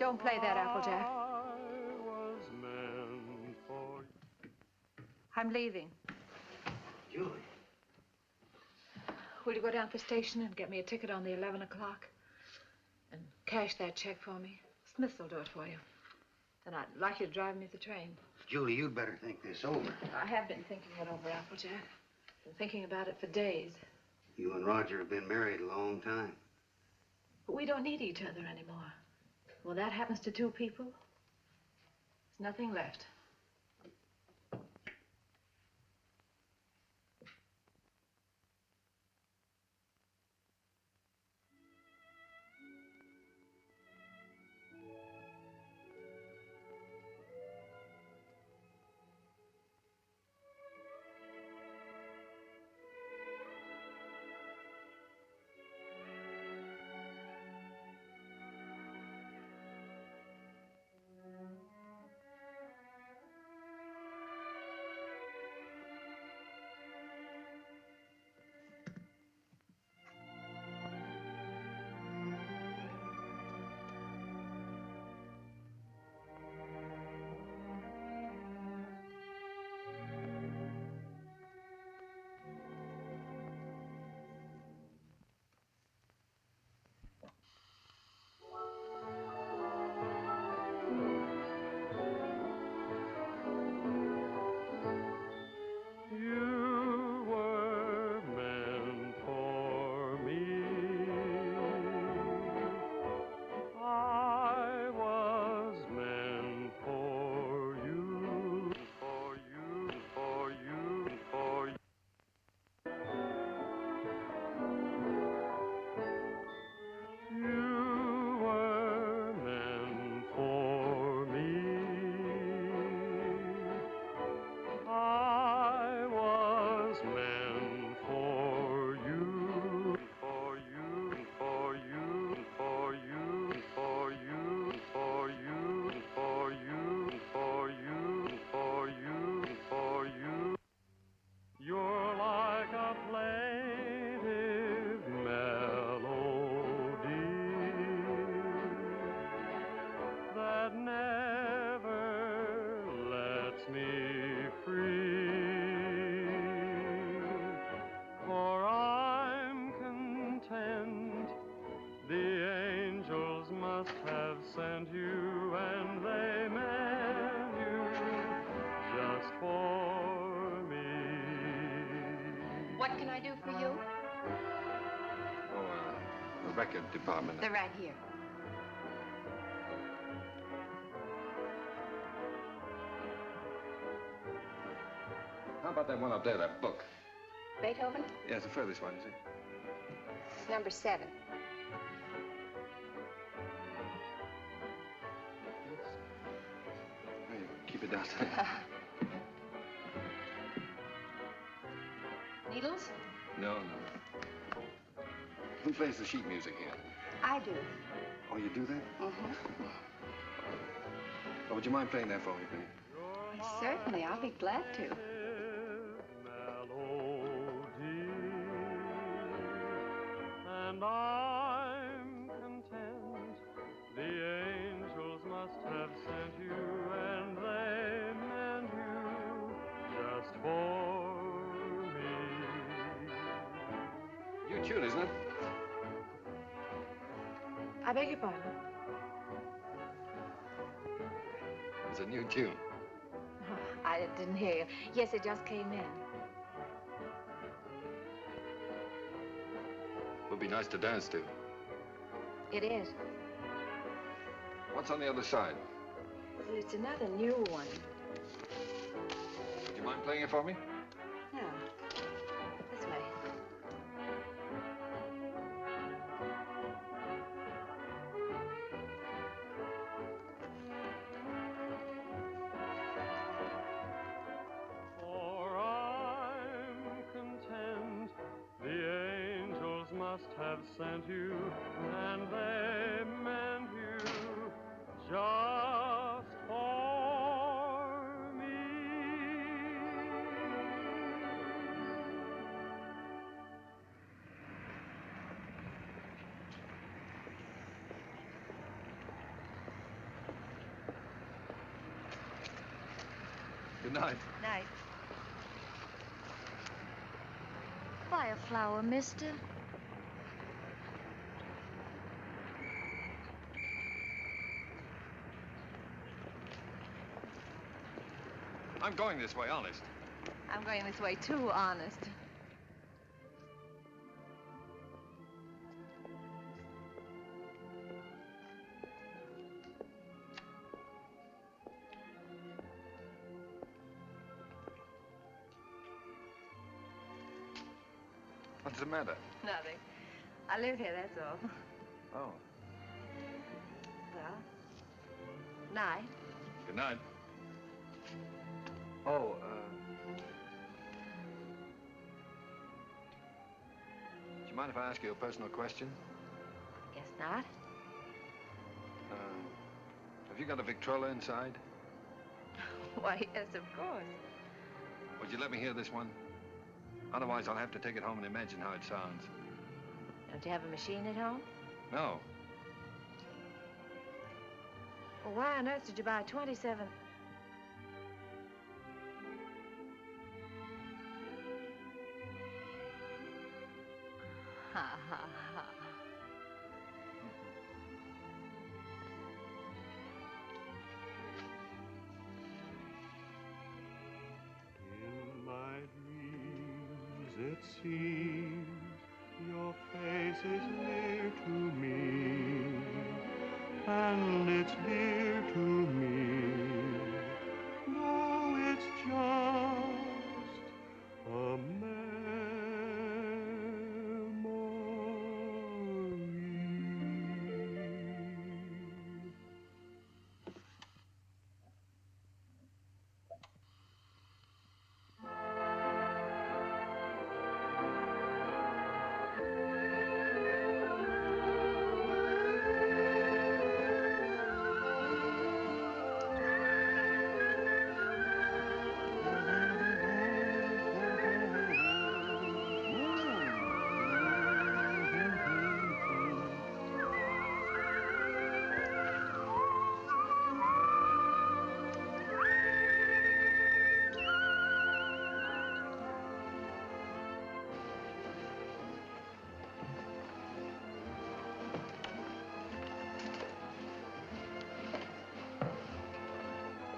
Don't play that, Applejack. I'm leaving. Julie. Will you go down to the station and get me a ticket on the 11 o'clock? And cash that check for me? Smith will do it for you. Then I'd like you to drive me to the train. Julie, you'd better think this over. I have been thinking it over, Applejack. Been thinking about it for days. You and Roger have been married a long time. But we don't need each other anymore. When that happens to two people, there's nothing left. Department. They're right here. How about that one up there, that book? Beethoven? Yeah, it's the furthest one, is it? It's number 7. Hey, keep it down. Needles? No. Who plays the sheet music here? I do. Oh, you do that? Mm-hmm. Oh, would you mind playing that for me, please? Certainly, I'll be glad to. And I'm content. The angels must have sent you, and they meant you just for me. New tune, isn't it? I beg your pardon? It's a new tune. Oh, I didn't hear you. Yes, it just came in. Would be nice to dance to. It is. What's on the other side? Well, it's another new one. Would you mind playing it for me? No. This way. For I'm content. The angels must have sent you, and they meant you just for me. Good night. Night. Buy a flower, mister. I'm going this way, honest. I'm going this way too, honest. What's the matter? Nothing. I live here, that's all. Oh. Well, night. Good night. Oh, do you mind if I ask you a personal question? Guess not. Have you got a Victrola inside? Why, yes, of course. Would you let me hear this one? Otherwise, I'll have to take it home and imagine how it sounds. Don't you have a machine at home? No. Well, why on earth did you buy 27? Ha, ha, ha. In my dreams, it seems your face is near to me, and it's dear to me. No, it's just a memory.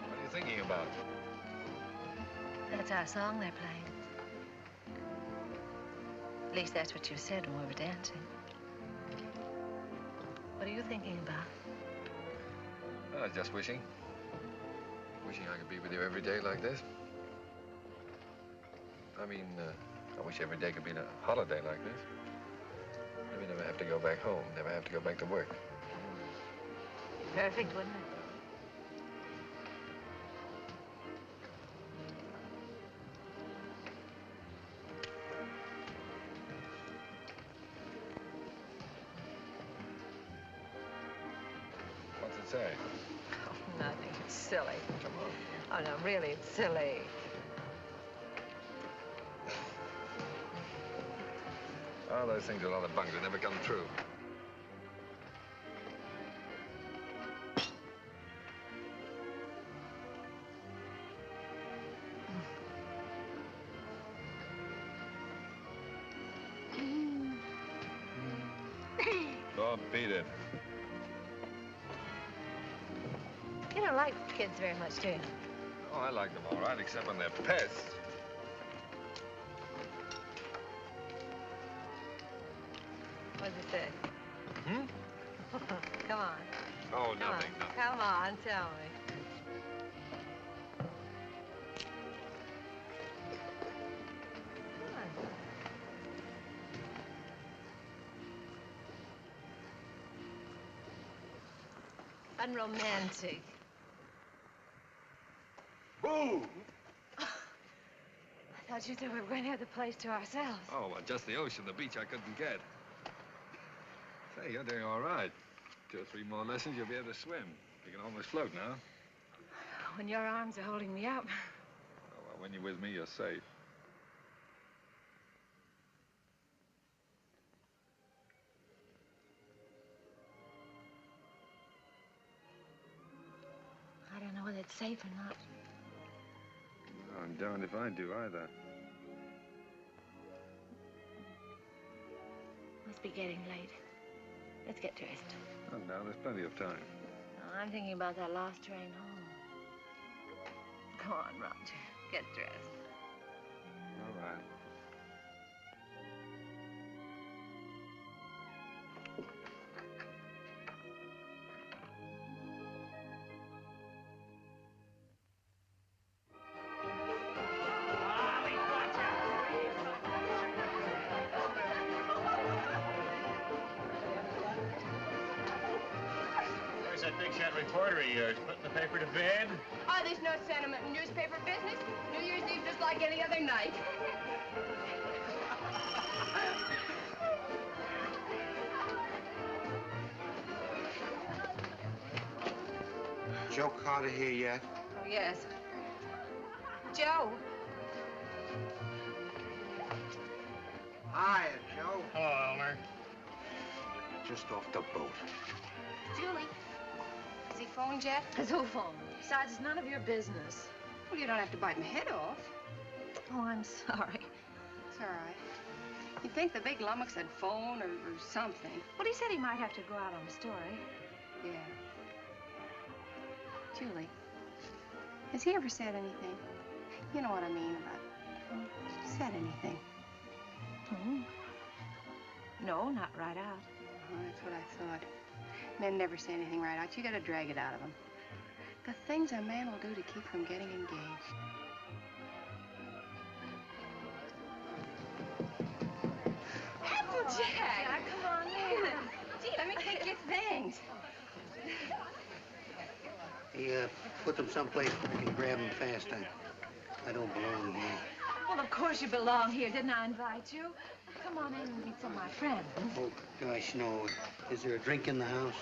What are you thinking about? That's our song they're playing. At least that's what you said when we were dancing. What are you thinking about? I was just wishing. Wishing I could be with you every day like this. I mean, I wish every day could be a holiday like this. Maybe never have to go back home, never have to go back to work. Perfect, wouldn't it? What's it say? Oh, nothing. It's silly. Come on. Oh, no, really, it's silly. Oh, those things are a lot of bunk. They never come true. Oh, beat it. You don't like kids very much, do you? Oh, I like them all right, except when they're pests. What does it say? Hmm? Come on. Oh, Come nothing, on. nothing. Come on, tell me. Come on. Unromantic. Boo! I thought you said we were going to have the place to ourselves. Oh, well, just the ocean, the beach I couldn't get. Say, you're doing all right. 2 or 3 more lessons, you'll be able to swim. You can almost float now. When your arms are holding me up. Oh, well, when you're with me, you're safe. I don't know whether it's safe or not. Oh, I'm darned if I do either. Must be getting late. Let's get dressed. Oh, no, there's plenty of time. No, I'm thinking about that last train home. Come on, Roger. Get dressed. All right. Where's that big shot reporter of yours? Putting the paper to bed? Oh, there's no sentiment in newspaper business. New Year's Eve just like any other night. Joe Carter here yet? Oh, yes. Joe. Hiya, Joe. Hello, Elmer. Just off the boat. Julie. Has he phoned yet? It's who phoned? Besides, it's none of your business. Well, you don't have to bite my head off. Oh, I'm sorry. It's all right. You'd think the big lummox had phone or something. Well, he said he might have to go out on a story. Yeah. Julie, has he ever said anything? You know what I mean about said anything. Hmm. No, not right out. Oh, that's what I thought. Men never say anything right out. You gotta drag it out of them. The things a man will do to keep from getting engaged. Applejack! Come on in. Gee, let me take your things. Hey, put them someplace where I can grab them fast. I don't belong here. Well, of course you belong here. Didn't I invite you? Come on in and meet some of my friends. Oh, gosh, no. Is there a drink in the house?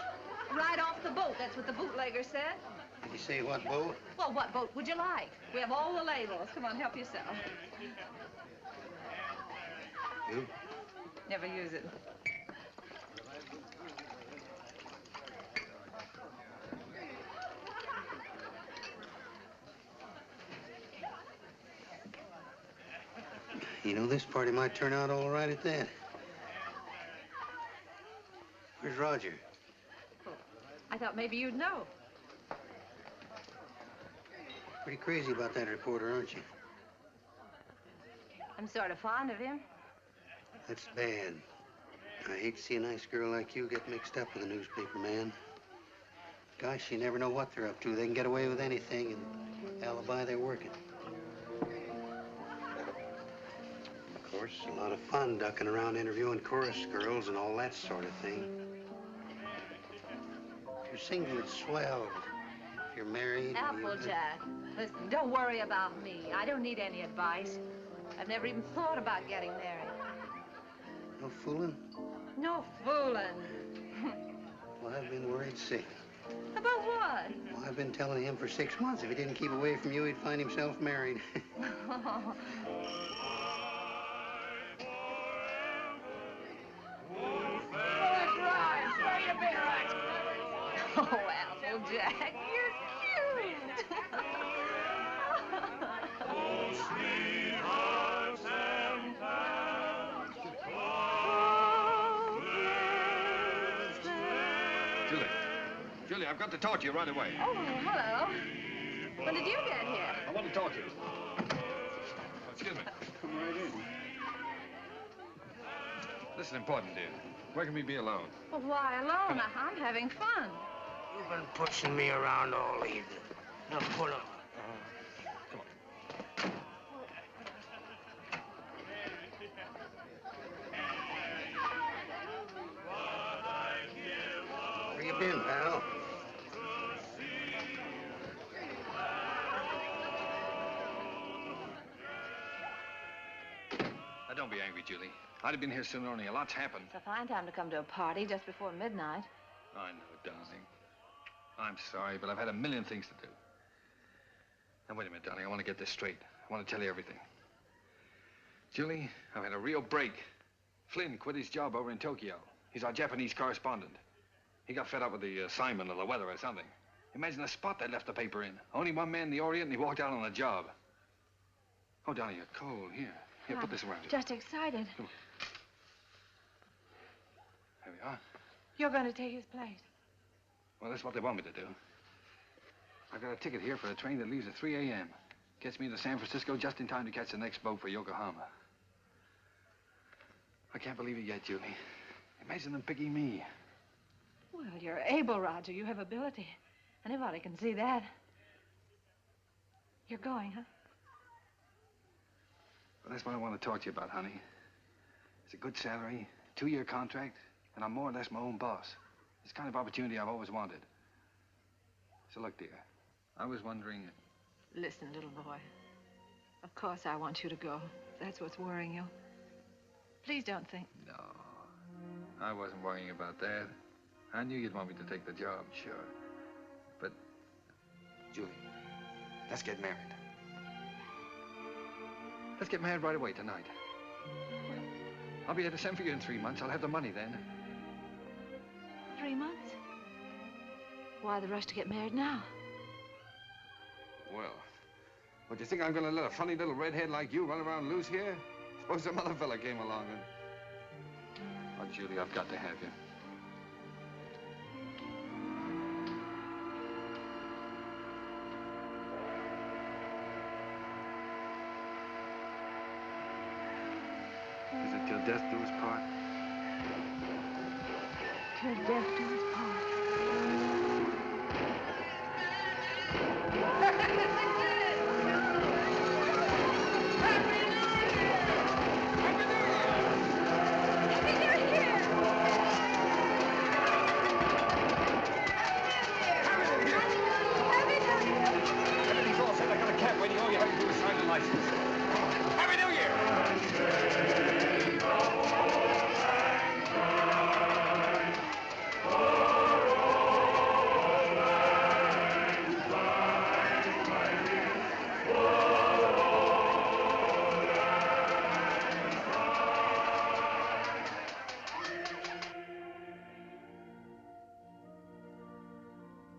Right off the boat. That's what the bootlegger said. Did you say what boat? Well, what boat would you like? We have all the labels. Come on, help yourself. You? Never use it. You know, this party might turn out all right at that. Where's Roger? I thought maybe you'd know. Pretty crazy about that reporter, aren't you? I'm sort of fond of him. That's bad. I hate to see a nice girl like you get mixed up with a newspaper man. Gosh, you never know what they're up to. They can get away with anything and alibi they're working. Of course, a lot of fun ducking around interviewing chorus girls and all that sort of thing. If you're single, it's swell. If you're married... Applejack, listen, don't worry about me. I don't need any advice. I've never even thought about getting married. No fooling? No fooling. Well, I've been worried sick. About what? Well, I've been telling him for 6 months if he didn't keep away from you, he'd find himself married. Oh, Applejack, you're cute. Julie, I've got to talk to you right away. Oh, hello. When did you get here? I want to talk to you. Oh, excuse me. Come right in. This is important, dear. Where can we be alone? Well, why alone? I'm having fun. You've been pushing me around all evening. Now pull up. Where you been, pal? Now, don't be angry, Julie. I'd have been here sooner, only a lot's happened. It's a fine time to come to a party just before midnight. I know, darling. I'm sorry, but I've had a million things to do. Now, wait a minute, darling. I want to get this straight. I want to tell you everything. Julie, I've had a real break. Flynn quit his job over in Tokyo. He's our Japanese correspondent. He got fed up with the assignment or the weather or something. Imagine the spot they left the paper in. Only one man in the Orient, and he walked out on the job. Oh, Donnie, you're cold. Here, put this around you. Just excited. Come on. There we are. You're going to take his place. Well, that's what they want me to do. I've got a ticket here for a train that leaves at 3 a.m. Gets me to San Francisco just in time to catch the next boat for Yokohama. I can't believe it yet, Julie. Imagine them picking me. Well, you're able, Roger. You have ability. Anybody can see that. You're going, huh? Well, that's what I want to talk to you about, honey. It's a good salary, 2-year contract, and I'm more or less my own boss. It's the kind of opportunity I've always wanted. So look, dear, I was wondering... Listen, little boy. Of course I want you to go. That's what's worrying you. Please don't think... No, I wasn't worrying about that. I knew you'd want me to take the job, sure. But, Julie, let's get married. Let's get married right away tonight. I'll be able to send for you in 3 months. I'll have the money then. 3 months? Why the rush to get married now? Well, what, do you think I'm going to let a funny little redhead like you run around loose here? Suppose some other fella came along and... Oh, Julie, I've got to have you. Is it till death do us part? Till death do us part. Everything's all set. I got a cab waiting. All you have to do is sign the license. Happy New Year!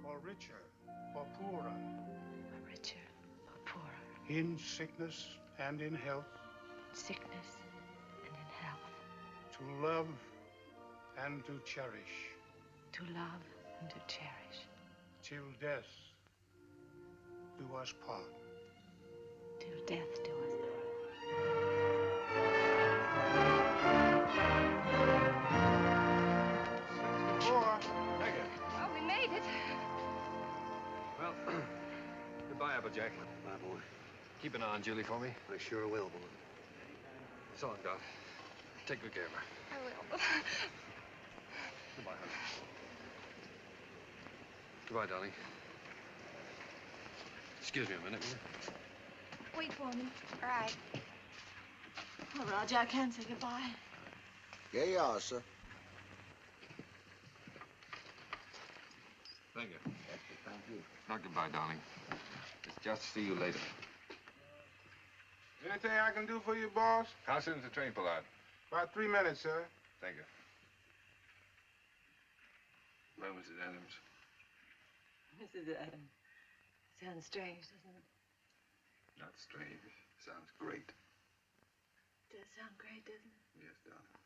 For richer, for poorer, For richer, for poorer. in sickness and in health, Sickness and in health. to love and to cherish, To love and to cherish. till death do us part. Till death do us part. Thank you. Oh, we made it. Well, goodbye, Applejack. Bye, boy. Keep an eye on Julie for me. I sure will, boy. So long, Doc. Take good care of her. I will. Goodbye, honey. Goodbye, darling. Excuse me a minute, will you? Wait for me. All right. Oh, Roger, I can't say goodbye. Yeah, you are, sir. Thank you. Not goodbye, darling. It's just see you later. Anything I can do for you, boss? How soon's the train pull out? About 3 minutes, sir. Thank you. Well, Mrs. Adams. Mrs. Adams. Sounds strange, doesn't it? Not strange. Sounds great. Does sound great, doesn't it? Yes, darling.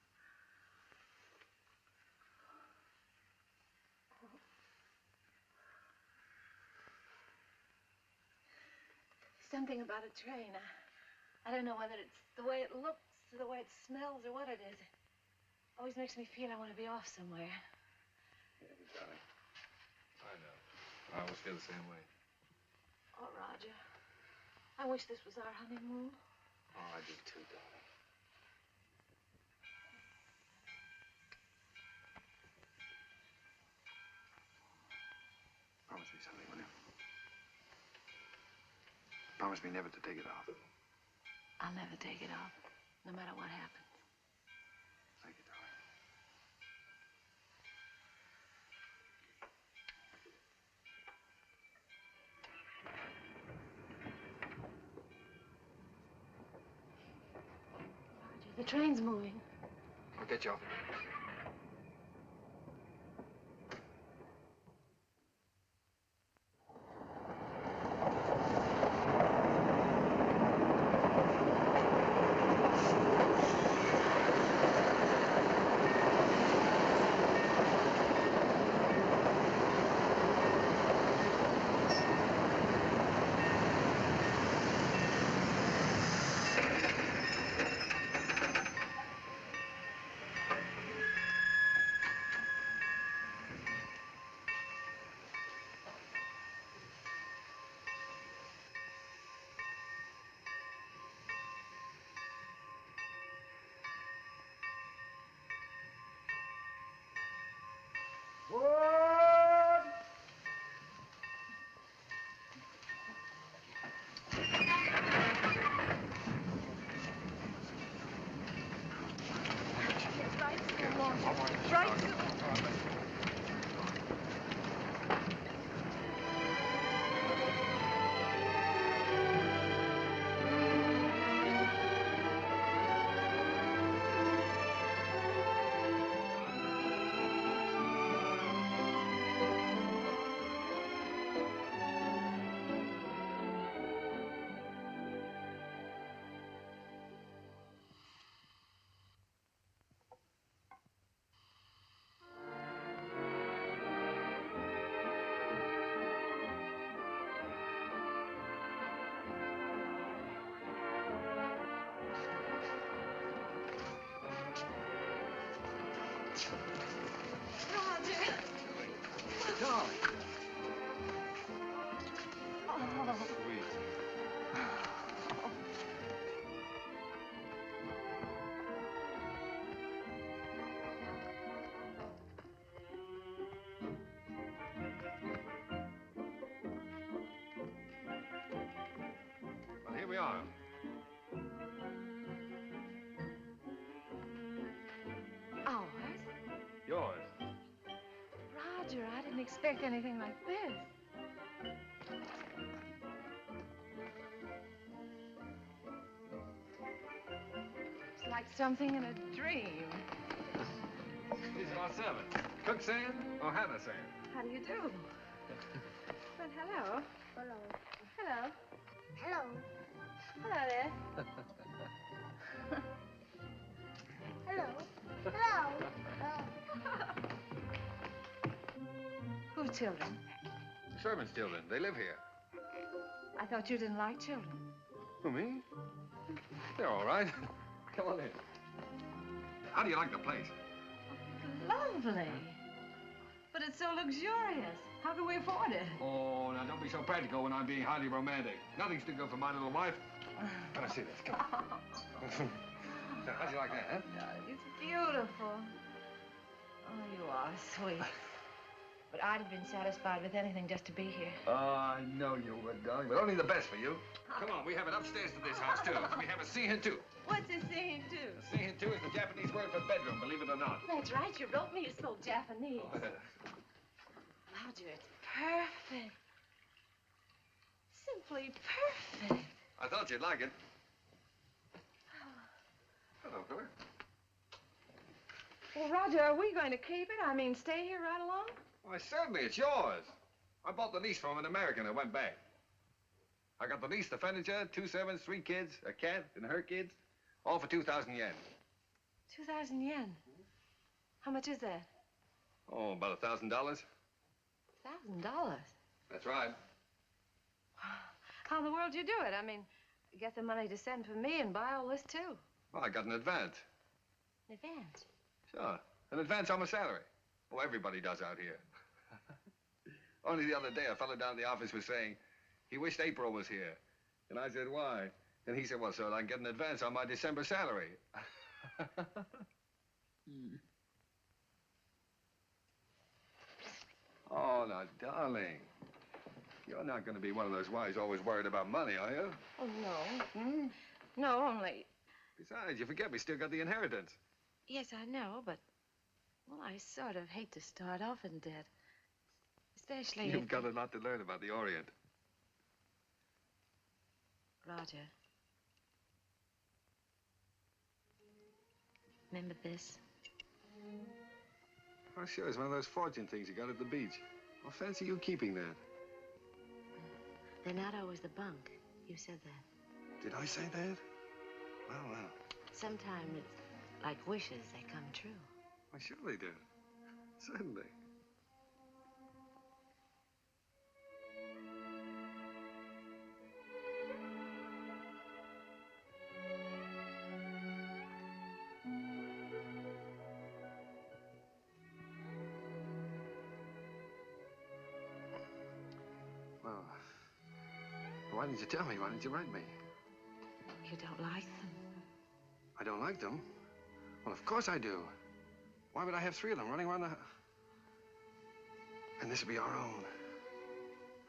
Something about a train. I don't know whether it's the way it looks or the way it smells or what it is. It always makes me feel I want to be off somewhere. Yeah, darling. I know. I always feel the same way. Oh, Roger. I wish this was our honeymoon. Oh, I do too, darling. Promise me something, will you? Promise me never to take it off. I'll never take it off, no matter what happens. Thank you, darling. Roger, the train's moving. I'll get you off. Roger. Darling. Oh. Sweet. Well, here we are. Ours? Yours. Roger, I didn't expect anything like this. It's like something in a dream. These are our servants. Cook saying or Hannah saying? How do you do? Well, hello. Hello. Hello. Hello. Hello there. Hello. Hello. Whose children? The servants' children. They live here. I thought you didn't like children. Who, me? They're all right. Come on in. How do you like the place? Lovely. But it's so luxurious. How can we afford it? Oh, now don't be so practical when I'm being highly romantic. Nothing's too good for my little wife. Let me see this. Come on. Now, how'd you like that, huh? It's beautiful. Oh, you are sweet. But I'd have been satisfied with anything just to be here. Oh, I know you would, darling, but only the best for you. Come on, we have it upstairs to this house, too. We have a scene, too. What's a scene, too? A scene, too, is the Japanese word for bedroom, believe it or not. That's right. You wrote me. It's so Japanese. Roger, it's perfect. Simply perfect. I thought you'd like it. Hello, fella. Well, Roger, are we going to keep it? I mean, stay here right along? Why, certainly, it's yours. I bought the lease from an American and went back. I got the lease, the furniture, 2 servants, 3 kids, a cat, and her kids, all for 2,000 yen. 2,000 yen. How much is that? Oh, about $1,000. $1,000. That's right. How in the world do you do it? I mean, get the money to send for me and buy all this, too. Well, I got an advance. An advance? Sure, an advance on my salary. Oh, everybody does out here. Only the other day, a fellow down in the office was saying he wished April was here. And I said, why? And he said, well, so I can get an advance on my December salary. Oh, now, darling, you're not going to be one of those wives always worried about money, are you? Oh, no. No, only... Besides, you forget we still got the inheritance. Yes, I know, but... Well, I sort of hate to start off in debt. Especially You've got a lot to learn about the Orient. Roger. Remember this? Oh, sure, it's one of those fortune things you got at the beach. Well, fancy you keeping that. They're not always the bunk. You said that. Did I say that? Well, well. Sometimes it's like wishes, they come true. Why, sure they do. Certainly. Well, why didn't you tell me? Why didn't you write me? You don't like them? I don't like them? Well, of course I do. Why would I have 3 of them running around the... And this would be our own.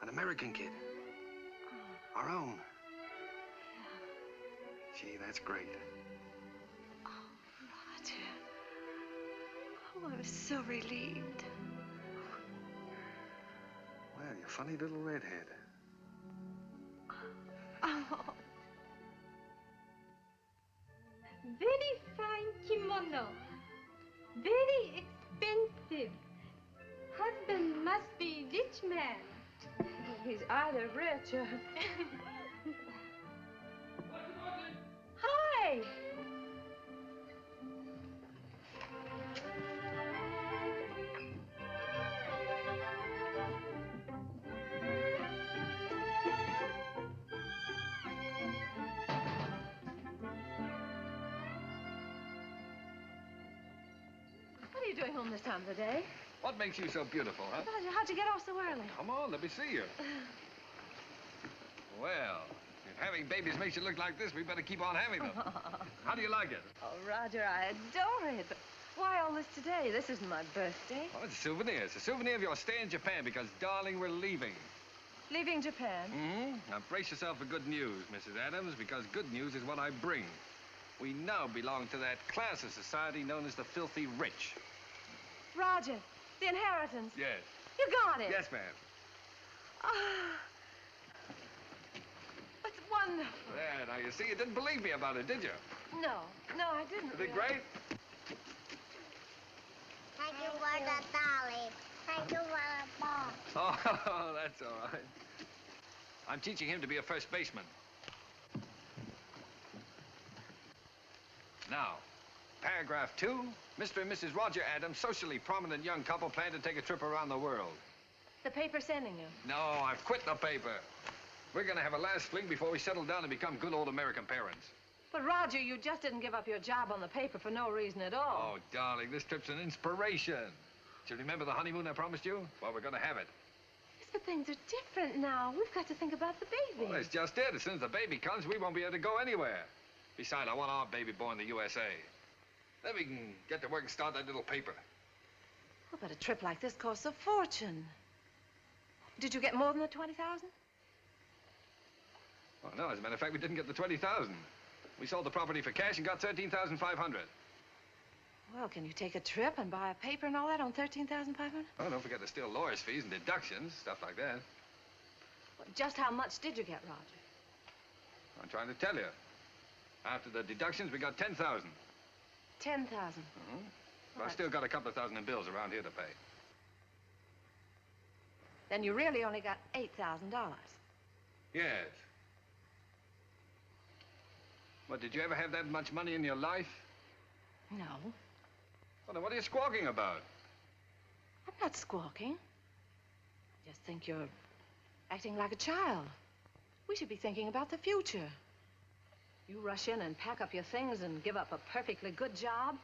An American kid. Oh. Our own. Yeah. Gee, that's great. Oh, Roger. Oh, I'm so relieved. Well, you funny little redhead. Oh. Very fine kimono. Very expensive. Husband must be rich man. He's either rich or... Hi! What are you this time of the day. What makes you so beautiful, huh? Roger, how'd you get off so early? Come on, let me see you. Well, if having babies makes you look like this, we better keep on having them. How do you like it? Oh, Roger, I adore it. But why all this today? This isn't my birthday. Oh, it's a souvenir. It's a souvenir of your stay in Japan because, darling, we're leaving. Leaving Japan? Mm-hmm. Now, brace yourself for good news, Mrs. Adams, because good news is what I bring. We now belong to that class of society known as the filthy rich. Roger, the inheritance. Yes. You got it. Yes, ma'am. Ah, it's wonderful. There, now, you see, you didn't believe me about it, did you? No, I didn't. Isn't it great? Thank you for the dolly. Thank you for the ball. Oh, that's all right. I'm teaching him to be a first baseman. Now, paragraph 2, Mr. and Mrs. Roger Adams, socially prominent young couple, plan to take a trip around the world. The paper's sending you. No, I've quit the paper. We're gonna have a last fling before we settle down and become good old American parents. But, Roger, you just didn't give up your job on the paper for no reason at all. Oh, darling, this trip's an inspiration. Do you remember the honeymoon I promised you? Well, we're gonna have it. Yes, but things are different now. We've got to think about the baby. Well, that's just it. As soon as the baby comes, we won't be able to go anywhere. Besides, I want our baby born in the USA. Then we can get to work and start that little paper. Well, but a trip like this costs a fortune. Did you get more than the 20,000? Oh, no, as a matter of fact, we didn't get the 20,000. We sold the property for cash and got 13,500. Well, can you take a trip and buy a paper and all that on 13,500? Oh, don't forget there's still lawyer's fees and deductions, stuff like that. Well, just how much did you get, Roger? I'm trying to tell you. After the deductions, we got 10,000. 10,000? Mm-hmm. But I've still got a couple of thousand in bills around here to pay. Then you really only got $8,000. Yes. What, did you ever have that much money in your life? No. Well, then what are you squawking about? I'm not squawking. I just think you're acting like a child. We should be thinking about the future. You rush in and pack up your things and give up a perfectly good job.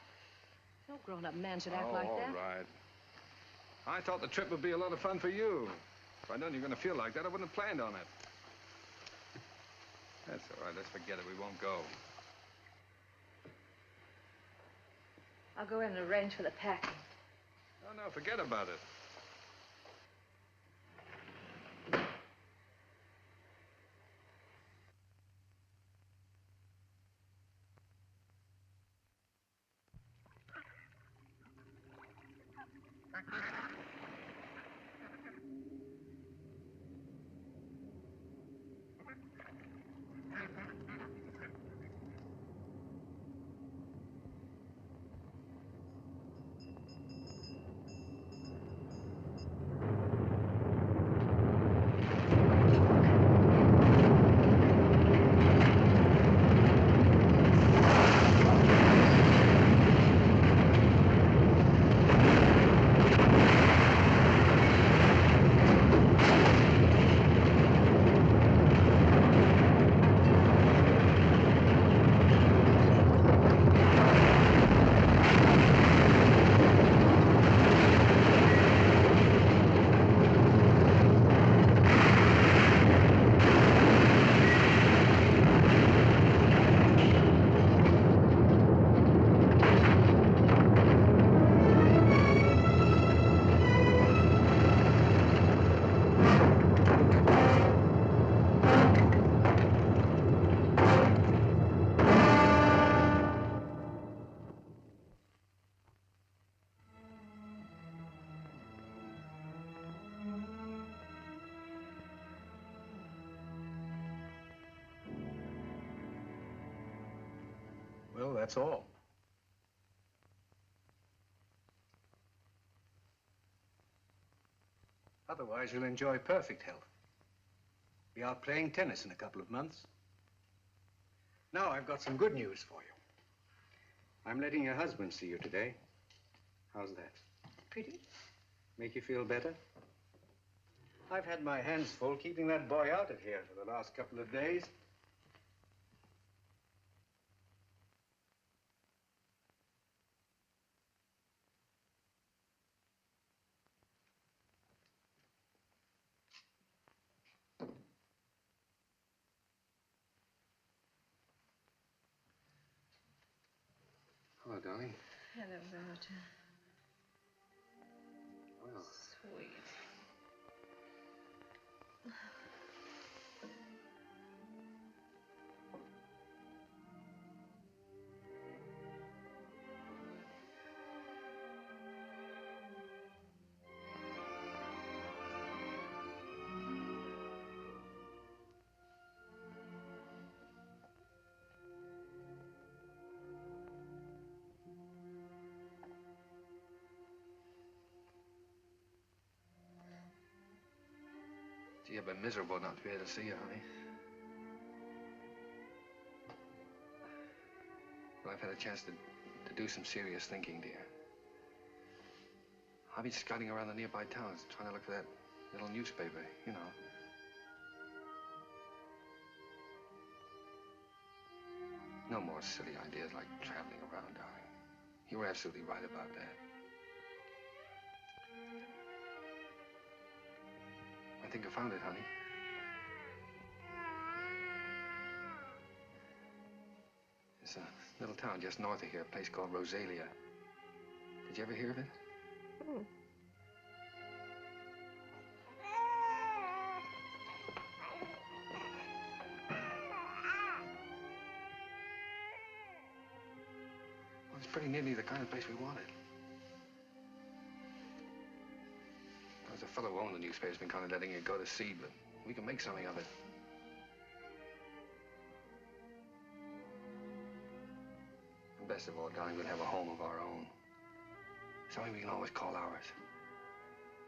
No grown-up man should act like that. All right. I thought the trip would be a lot of fun for you. If I'd known you were going to feel like that, I wouldn't have planned on it. That's all right. Let's forget it. We won't go. I'll go in and arrange for the packing. Oh, no, forget about it. Well, that's all. Otherwise, you'll enjoy perfect health. Be out playing tennis in a couple of months. Now, I've got some good news for you. I'm letting your husband see you today. How's that? Pretty? Make you feel better? I've had my hands full keeping that boy out of here for the last couple of days. darling. Hello, Roger. Well. Sweet. Gee, I've been miserable not to be able to see you, honey. Well, I've had a chance to do some serious thinking, dear. I've been scouting around the nearby towns, trying to look for that little newspaper, you know. No more silly ideas like traveling around, darling. You were absolutely right about that. I think I found it, honey. It's a little town just north of here, a place called Rosalia. Did you ever hear of it? Hmm. Well, it's pretty nearly the kind of place we wanted. There's a fellow who owned the newspaper's been kind of letting it go to seed, but we can make something of it. And best of all, darling, we'll have a home of our own. Something we can always call ours.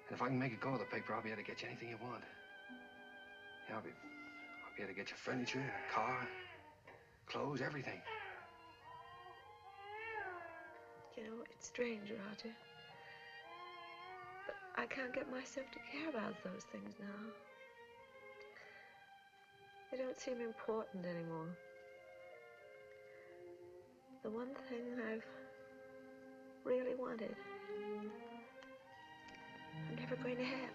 And if I can make it go with the paper, I'll be able to get you anything you want. Yeah, I'll be able to get you furniture, a car, clothes, everything. You know, it's strange, Roger. But I can't get myself to care about those things now. They don't seem important anymore. The one thing I've really wanted, I'm never going to have.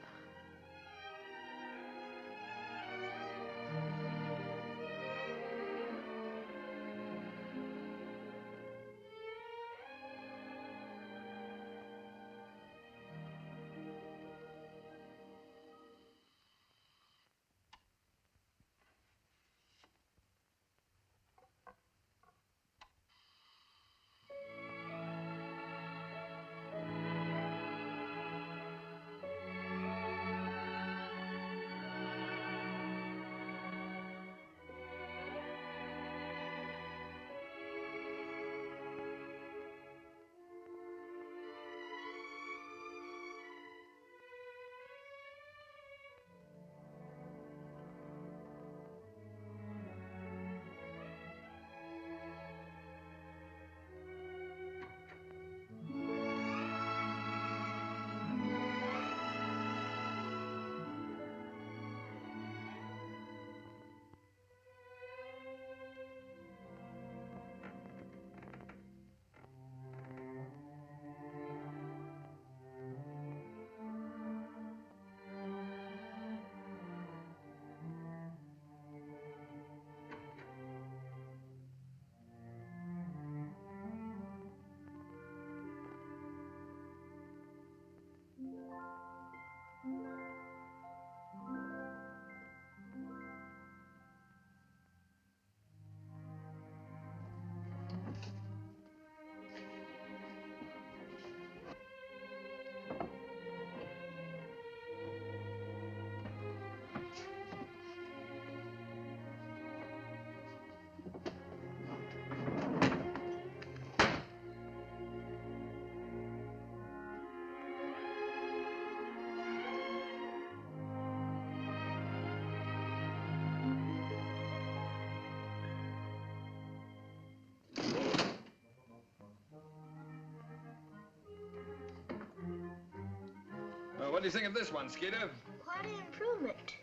What do you think of this one, Skeeter? Quite an improvement.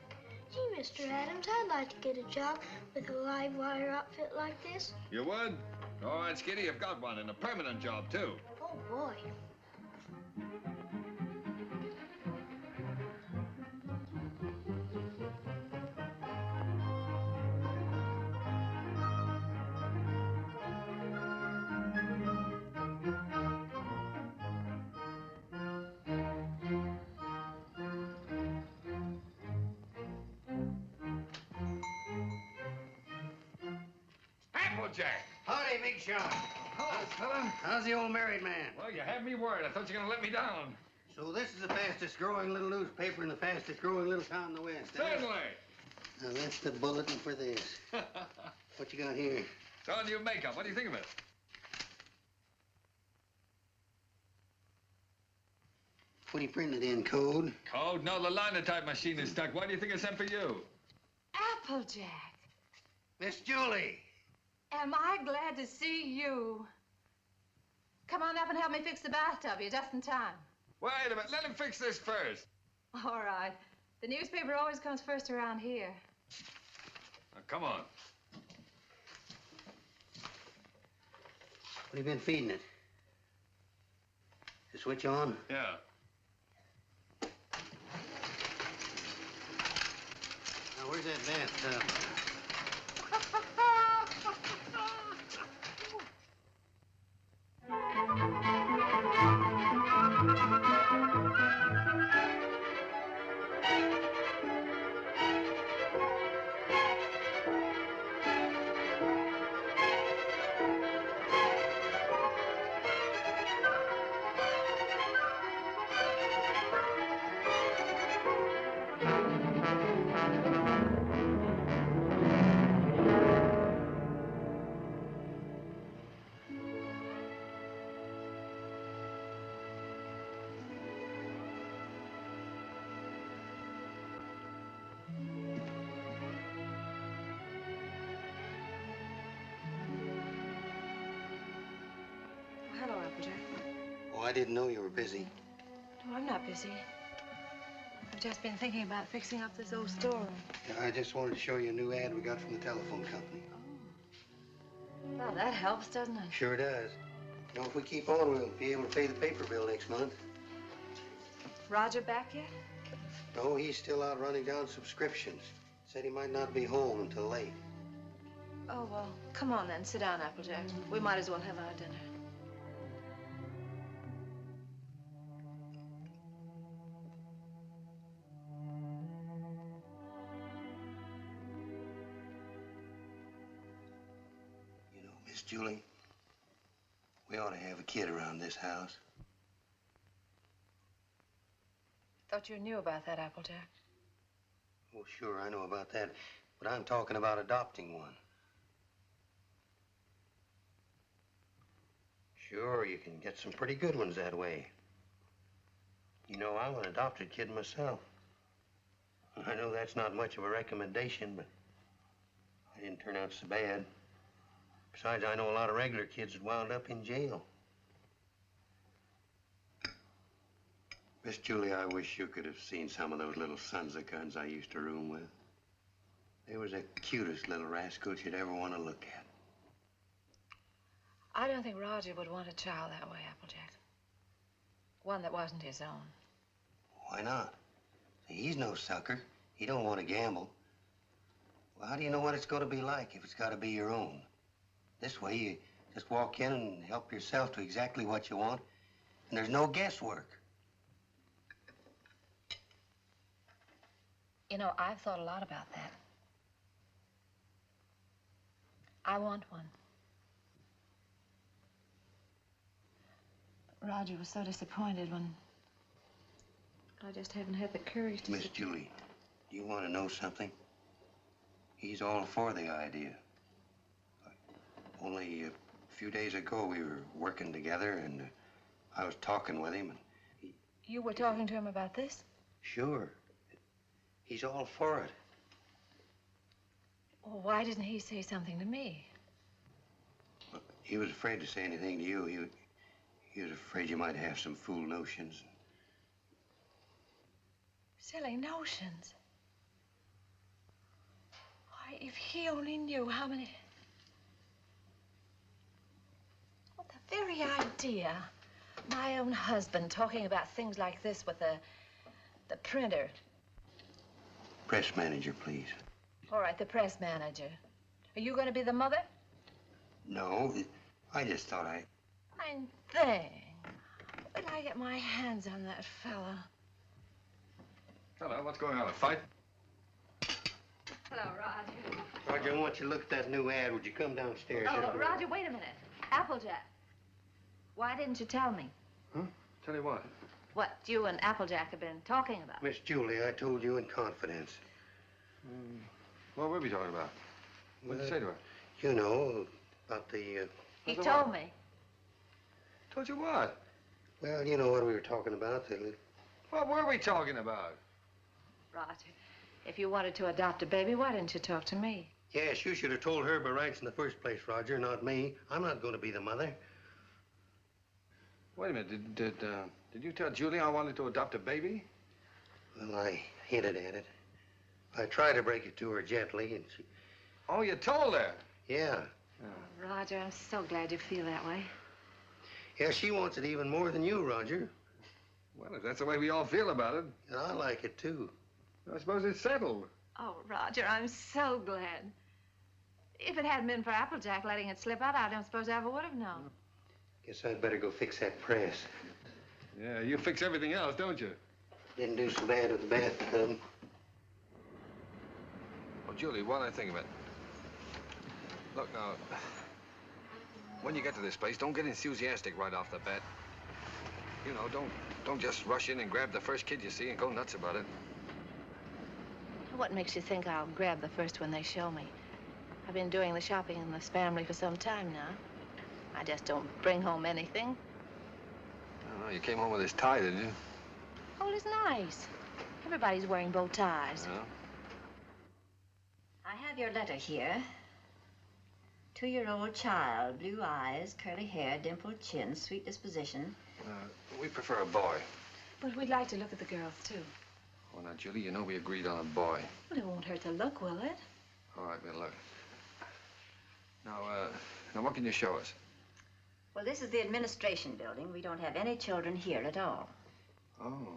Gee, Mr. Adams, I'd like to get a job with a live wire outfit like this. You would? All right, Skeeter, you've got one, and a permanent job, too. Oh, boy. Jack. Howdy, Big Shot. Hello, fella. How's the old married man? Well, you had me worried. I thought you were going to let me down. So this is the fastest growing little newspaper in the fastest growing little town in the West. Certainly. Now, that's the bulletin for this. What you got here? It's all new makeup. What do you think of it? What do you printed in, code? Code? No, the linotype machine is stuck. Why do you think I sent for you? Applejack. Miss Julie. Am I glad to see you? Come on up and help me fix the bathtub. You're just in time. Wait a minute. Let him fix this first. All right. The newspaper always comes first around here. Now, come on. What have you been feeding it? The switch on? Yeah. Now, where's that bathtub? Hello, Applejack. Oh, I didn't know you were busy. No, I'm not busy. I've just been thinking about fixing up this old storeroom. Yeah, I just wanted to show you a new ad we got from the telephone company. Oh. Well, that helps, doesn't it? Sure does. You know, if we keep on, we'll be able to pay the paper bill next month. Roger back yet? No, he's still out running down subscriptions. Said he might not be home until late. Oh, well, come on then. Sit down, Applejack. We might as well have our dinner. You know, Miss Julie, we ought to have a kid around this house. Thought you knew about that, Applejack. Oh, sure, I know about that. But I'm talking about adopting one. Sure, you can get some pretty good ones that way. You know, I'm an adopted kid myself. I know that's not much of a recommendation, but I didn't turn out so bad. Besides, I know a lot of regular kids that wound up in jail. Miss Julie, I wish you could have seen some of those little sons of guns I used to room with. They was the cutest little rascals you'd ever want to look at. I don't think Roger would want a child that way, Applejack. One that wasn't his own. Why not? See, he's no sucker. He don't want to gamble. Well, how do you know what it's going to be like if it's got to be your own? This way, you just walk in and help yourself to exactly what you want, and there's no guesswork. You know, I've thought a lot about that. I want one. But Roger was so disappointed when I just haven't had the courage to... Miss Julie, do you want to know something? He's all for the idea. Only a few days ago, we were working together, and I was talking with him, and he... You were talking to him about this? Sure. He's all for it. Well, why didn't he say something to me? Well, he was afraid to say anything to you. He was afraid you might have some fool notions. Silly notions. Why, if he only knew how many... Well, the very idea. My own husband talking about things like this with the printer. Press manager, please. All right, the press manager. Are you going to be the mother? No, I just thought I... Fine thing. Wait till I get my hands on that fella. Hello, what's going on? A fight? Hello, Roger. Roger, I want you to look at that new ad. Would you come downstairs? Oh, Roger, wait a minute. Applejack. Why didn't you tell me? Huh? Tell you what? What you and Applejack have been talking about. Miss Julie, I told you in confidence. What were we talking about? What did you say to her? You know, about the... He told me. Told you what? Well, you know what we were talking about. What were we talking about? Roger, if you wanted to adopt a baby, why didn't you talk to me? Yes, you should have told her by rights in the first place, Roger, not me. I'm not going to be the mother. Wait a minute. Did you tell Julie I wanted to adopt a baby? Well, I hinted at it. I tried to break it to her gently, and she... Oh, you told her? Yeah. Oh, Roger, I'm so glad you feel that way. Yeah, she wants it even more than you, Roger. Well, if that's the way we all feel about it. And I like it, too. I suppose it's settled. Oh, Roger, I'm so glad. If it hadn't been for Applejack letting it slip out, I don't suppose I ever would have known. Guess I'd better go fix that press. Yeah, you fix everything else, don't you? Didn't do so bad with the bathtub. Oh, Julie, while I think of it. Look, now, when you get to this place, don't get enthusiastic right off the bat. You know, don't just rush in and grab the first kid you see and go nuts about it. What makes you think I'll grab the first one they show me? I've been doing the shopping in this family for some time now. I just don't bring home anything. I don't know, you came home with this tie, didn't you? Oh, it's nice. Everybody's wearing bow ties. Yeah. I have your letter here. 2-year-old child, blue eyes, curly hair, dimpled chin, sweet disposition. We prefer a boy. But we'd like to look at the girls, too. Well, now, Julie, you know we agreed on a boy. Well, it won't hurt to look, will it? All right, we'll look. Now, what can you show us? Well, this is the administration building. We don't have any children here at all. Oh.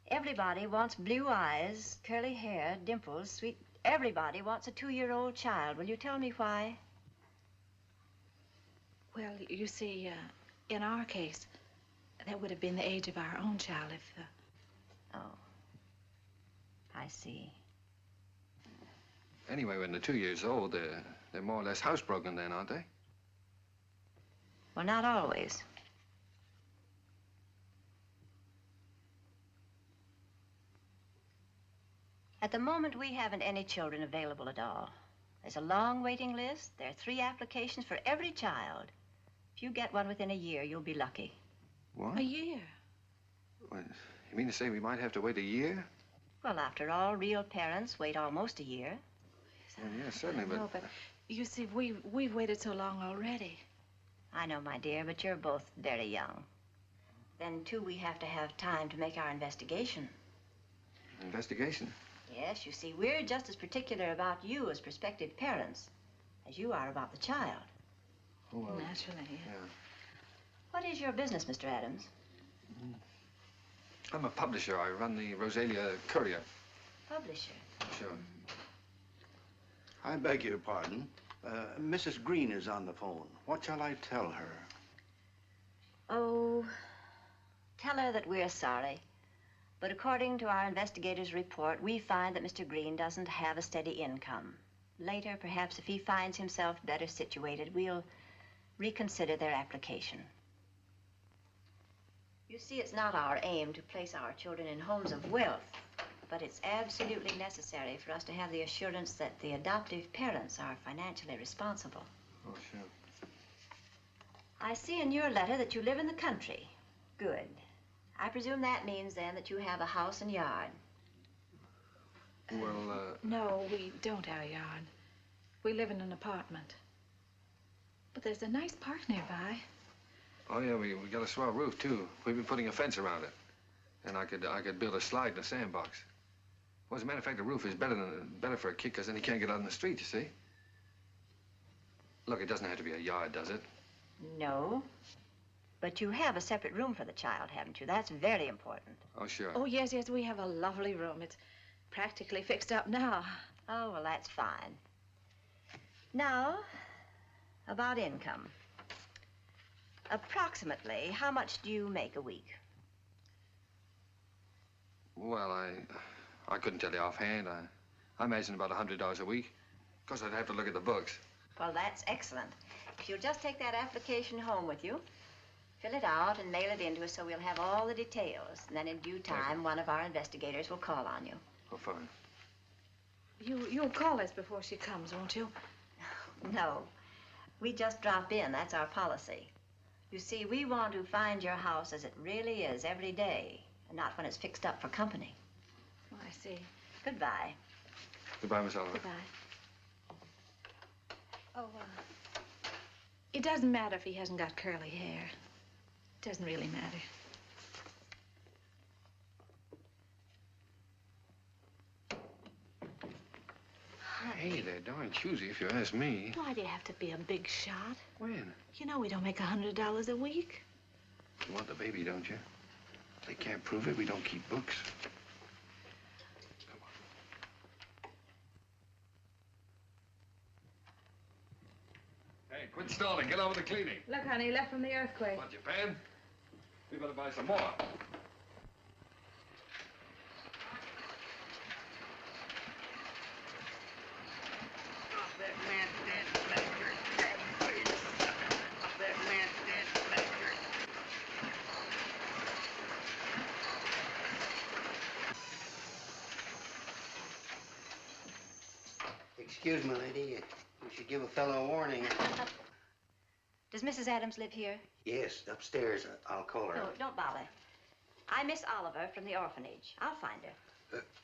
Everybody wants blue eyes, curly hair, dimples, sweet... Everybody wants a 2-year-old child. Will you tell me why? Well, you see, in our case, that would have been the age of our own child if... Oh. I see. Anyway, when they're 2 years old, they're more or less housebroken then, aren't they? Well, not always. At the moment, we haven't any children available at all. There's a long waiting list. There are 3 applications for every child. If you get one within a year, you'll be lucky. What? A year? What, you mean to say we might have to wait a year? Well, after all, real parents wait almost a year. Well, yeah, certainly, but... No, but you see, we've waited so long already. I know, my dear, but you're both very young. Then, too, we have to have time to make our investigation. Investigation? Yes, you see, we're just as particular about you as prospective parents as you are about the child. Oh, well, naturally, yeah. What is your business, Mr. Adams? I'm a publisher. I run the Rosalia Courier. Publisher? Sure. I beg your pardon. Mrs. Green is on the phone. What shall I tell her? Oh, tell her that we're sorry. But according to our investigator's report, we find that Mr. Green doesn't have a steady income. Later, perhaps if he finds himself better situated, we'll reconsider their application. You see, it's not our aim to place our children in homes of wealth, but it's absolutely necessary for us to have the assurance that the adoptive parents are financially responsible. Oh, sure. I see in your letter that you live in the country. Good. I presume that means, then, that you have a house and yard. Well, No, we don't have a yard. We live in an apartment. But there's a nice park nearby. Oh, yeah, we got a swell roof, too. We've been putting a fence around it. And I could build a slide in a sandbox. Well, as a matter of fact, the roof is better for a kid, because then he can't get out in the street, you see. Look, it doesn't have to be a yard, does it? No. But you have a separate room for the child, haven't you? That's very important. Oh, sure. Oh, yes, we have a lovely room. It's practically fixed up now. Oh, well, that's fine. Now, about income. Approximately, how much do you make a week? Well, I couldn't tell you offhand. I imagine about $100 a week. Of course, I'd have to look at the books. Well, that's excellent. If you'll just take that application home with you, fill it out and mail it in to us so we'll have all the details. And then in due time, one of our investigators will call on you. Oh, fine. You'll call us before she comes, won't you? No. We just drop in. That's our policy. You see, we want to find your house as it really is every day, and not when it's fixed up for company. Oh, I see. Goodbye. Goodbye, Miss Oliver. Goodbye. Oh, it doesn't matter if he hasn't got curly hair. It doesn't really matter. Hey, they're darn choosy, if you ask me. Why do you have to be a big shot? When? You know we don't make $100 a week. You want the baby, don't you? If they can't prove it, we don't keep books. Come on. Hey, quit stalling. Get on with the cleaning. Look, honey, left from the earthquake. What, Japan? We better buy some more. Excuse me, lady. You should give a fellow a warning. Does Mrs. Adams live here? Yes, upstairs. I'll call her. No, don't bother. I'm Miss Oliver from the orphanage. I'll find her.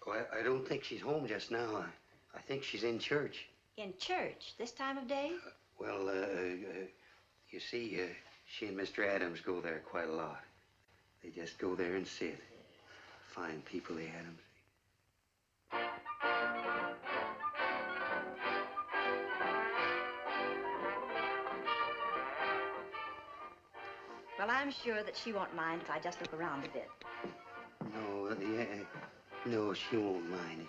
Well, I don't think she's home just now. I think she's in church. In church? This time of day? You see, she and Mr. Adams go there quite a lot. They just go there and sit. Fine people, the Adams. Well, I'm sure that she won't mind if I just look around a bit. No, she won't mind.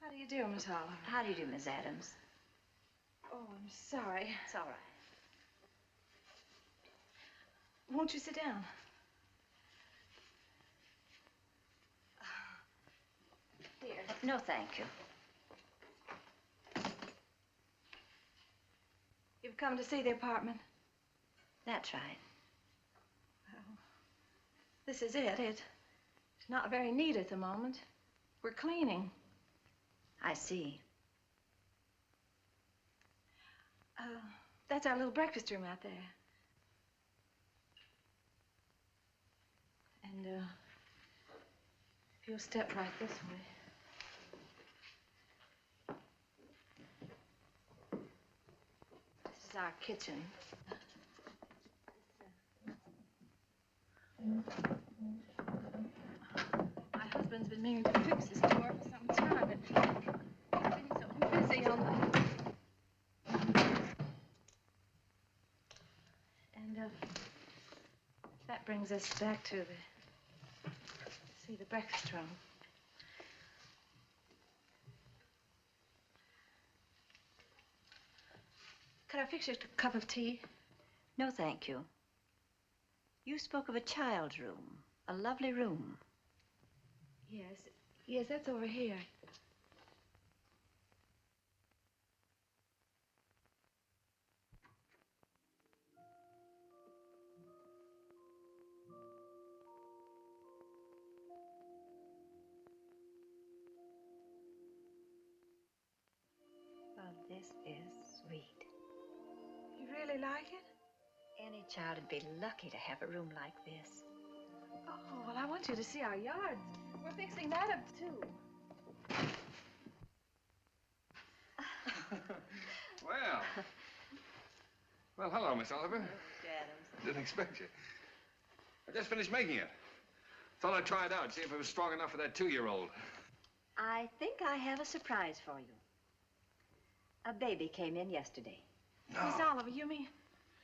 How do you do, Miss Oliver? How do you do, Miss Adams? Oh, I'm sorry. It's all right. Won't you sit down? Here. No, thank you. You've come to see the apartment? That's right. Well, this is it. It's not very neat at the moment. We're cleaning. I see. That's our little breakfast room out there. And, if you'll step right this way. This is our kitchen. My husband's been meaning to fix this door for some time, but he's been so busy on the... And, that brings us back to the breakfast room. Could I fix you a cup of tea? No, thank you. You spoke of a child's room, a lovely room. Yes, that's over here. Oh, this is sweet. You really like it? Any child would be lucky to have a room like this. Oh, well, I want you to see our yard. We're fixing that up, too. Well. Well, hello, Miss Oliver. Mr. Adams. Didn't expect you. I just finished making it. Thought I'd try it out, see if it was strong enough for that 2-year-old. I think I have a surprise for you. A baby came in yesterday. No. Miss Oliver, you mean?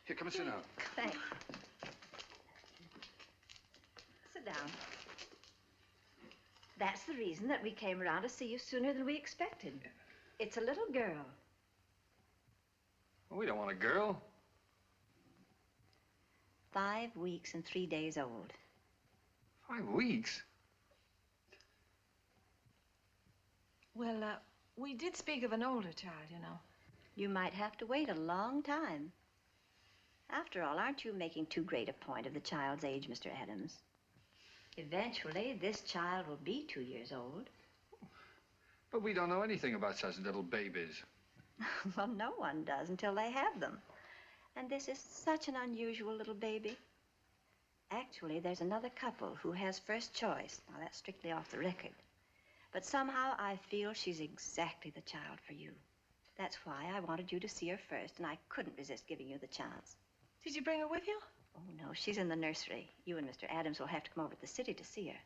Here, come and sit down. Thanks. Sit down. That's the reason that we came around to see you sooner than we expected. It's a little girl. Well, we don't want a girl. 5 weeks and 3 days old. 5 weeks? Well, we did speak of an older child, you know. You might have to wait a long time. After all, aren't you making too great a point of the child's age, Mr. Adams? Eventually, this child will be 2 years old. But we don't know anything about such little babies. Well, no one does until they have them. And this is such an unusual little baby. Actually, there's another couple who has first choice. Now, that's strictly off the record. But somehow I feel she's exactly the child for you. That's why I wanted you to see her first, and I couldn't resist giving you the chance. Did you bring her with you? Oh, no, she's in the nursery. You and Mr. Adams will have to come over to the city to see her.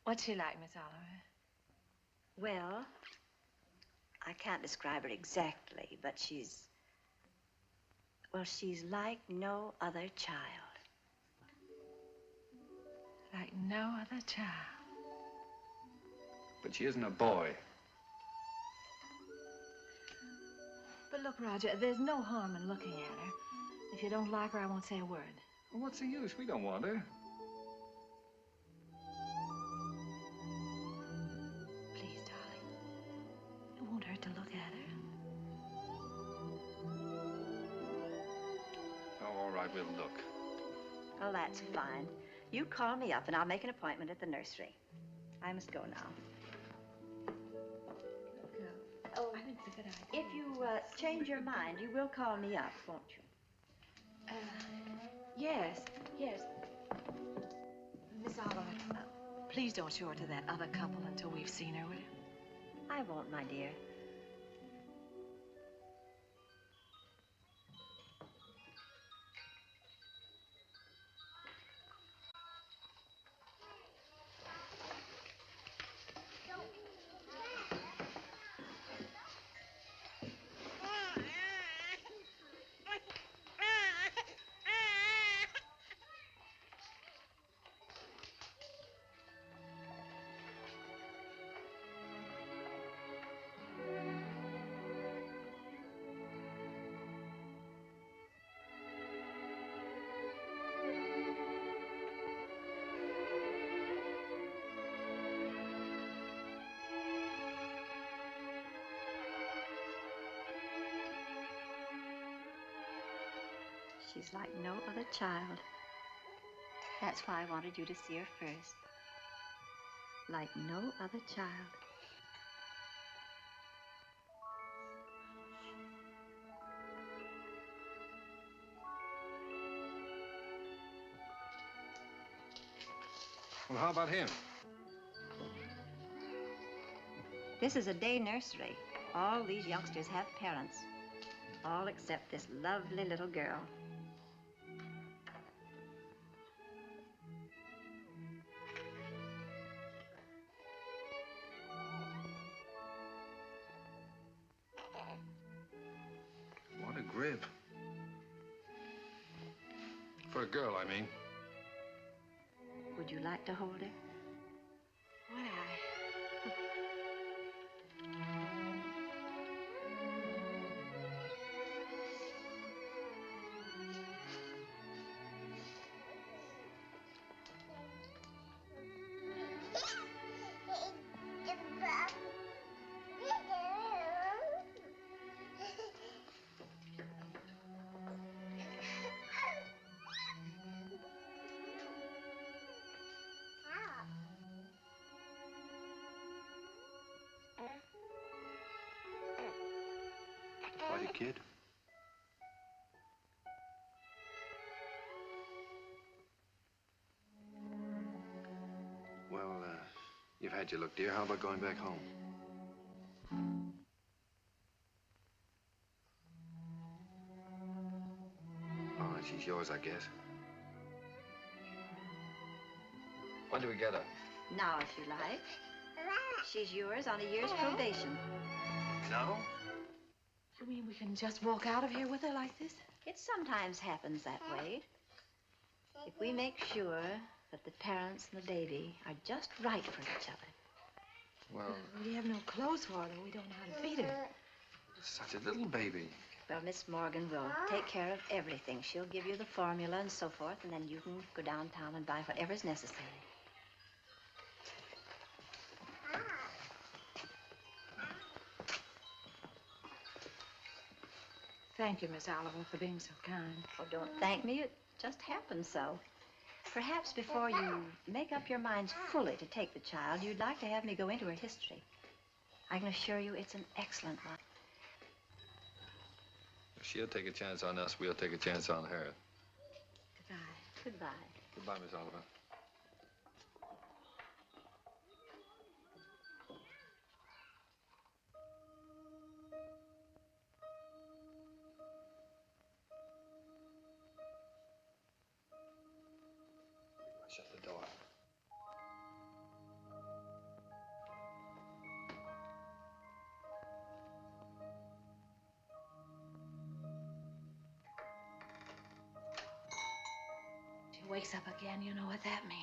What's she like, Miss Oliver? Well, I can't describe her exactly, but she's... well, she's like no other child. Like no other child. But she isn't a boy. But look, Roger, there's no harm in looking at her. If you don't like her, I won't say a word. Well, what's the use? We don't want her. Please, darling. It won't hurt to look at her. Oh, all right, we'll look. Well, that's fine. You call me up, and I'll make an appointment at the nursery. I must go now. Oh, I think it's a good idea. If you change your mind, you will call me up, won't you? Yes. Miss Oliver, please don't show her to that other couple until we've seen her, will you? I won't, my dear. She's like no other child. That's why I wanted you to see her first. Like no other child. Well, how about him? This is a day nursery. All these youngsters have parents. All except this lovely little girl. What a grip. For a girl, I mean. Would you like to hold her? Would I? Quite a kid. had you look, dear. How about going back home? All right, she's yours, I guess. When do we get her? Now, if you like. She's yours on a year's probation. No? You mean we can just walk out of here with her like this? It sometimes happens that way. If we make sure that the parents and the baby are just right for each other. Well, We have no clothes for her. We don't know how to feed her. such a little baby. Well, Miss Morgan will take care of everything. She'll give you the formula and so forth, and then you can go downtown and buy whatever's necessary. Thank you, Miss Oliver, for being so kind. Oh, don't thank me. It just happened so. Perhaps before you make up your minds fully to take the child, you'd like to have me go into her history. I can assure you it's an excellent one. If she'll take a chance on us, we'll take a chance on her. Goodbye. Goodbye. Goodbye, Miss Oliver. Shut the door. She wakes up again. You know what that means.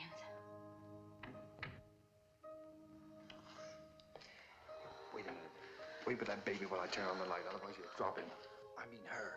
Wait a minute. Wait with that baby while I turn on the light, otherwise you'll drop him. I mean her.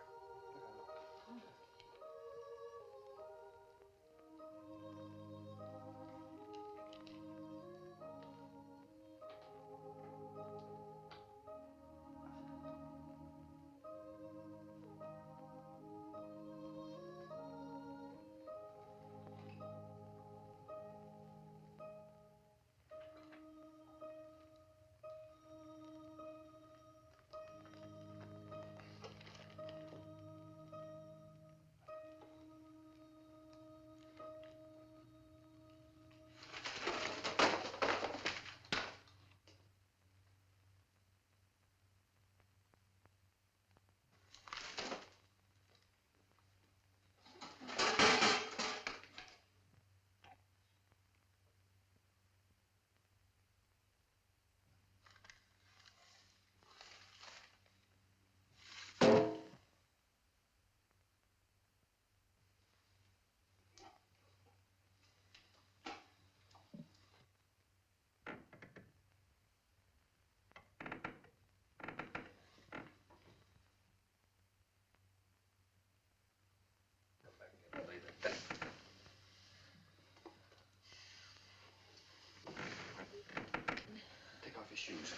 Take off your shoes.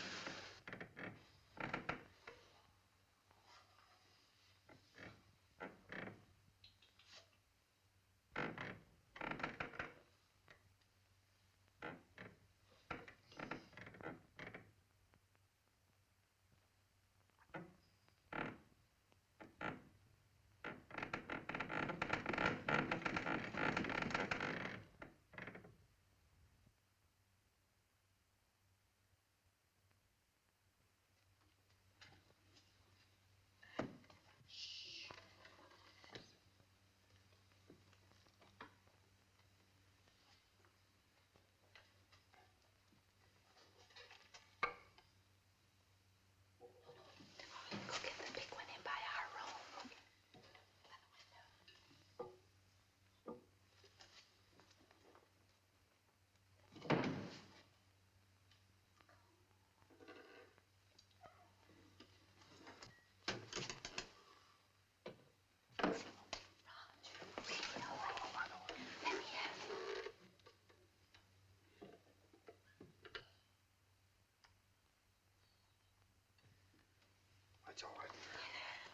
That's all right.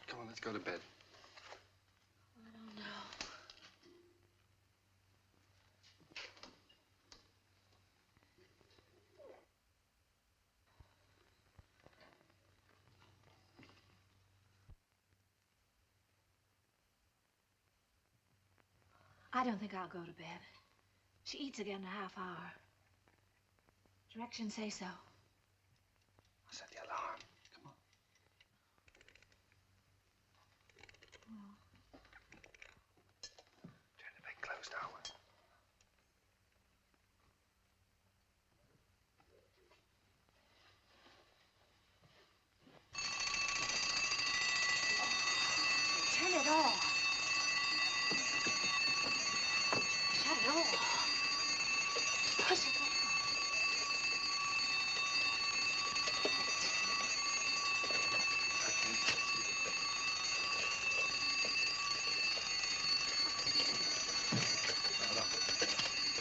Come on, let's go to bed. I don't know. I don't think I'll go to bed. She eats again in a half hour. Directions say so. I'll set the alarm. Come on. Turn the big closed now. Turn it off. Shut it off. Push it down.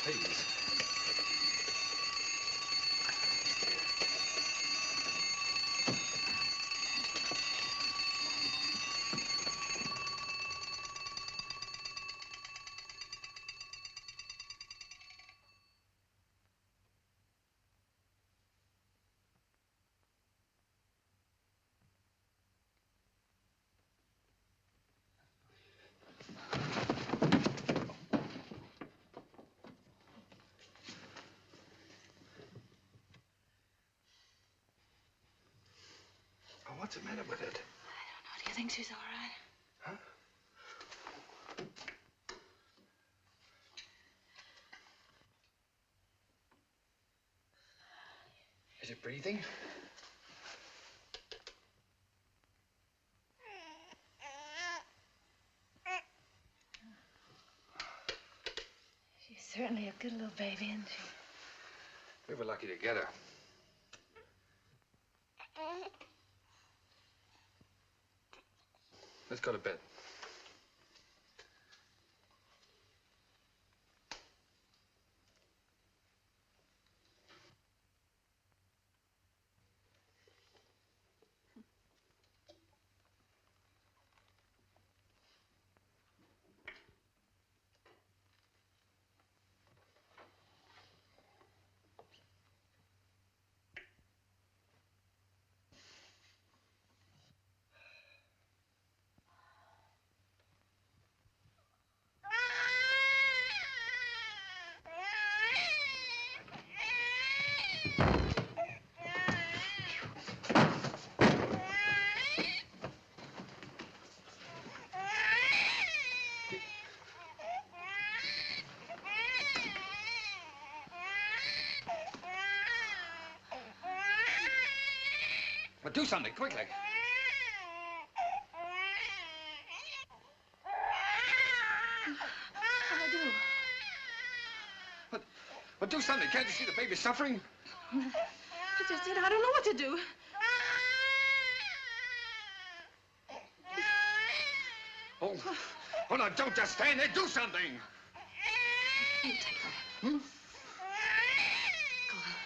Please. Oh, what's the matter with it? I don't know. Do you think she's all right? Huh? Is it breathing? She's certainly a good little baby, isn't she? We were lucky to get her. Let's go to bed. But do something, quickly. What'll I do? But do something. Can't you see the baby suffering? I just said I don't know what to do. Oh, no, don't just stand there. Do something. You take her. Hmm?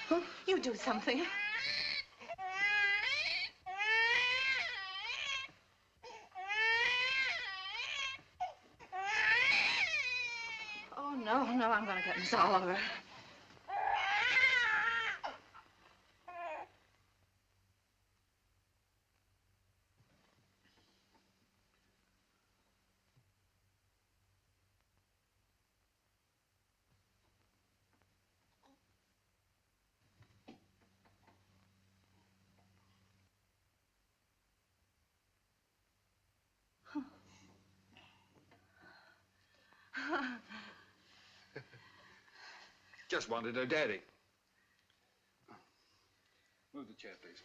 Go on. You do something. Oh, no, I'm gonna get Miss Oliver. Just wanted her daddy. Move the chair, please.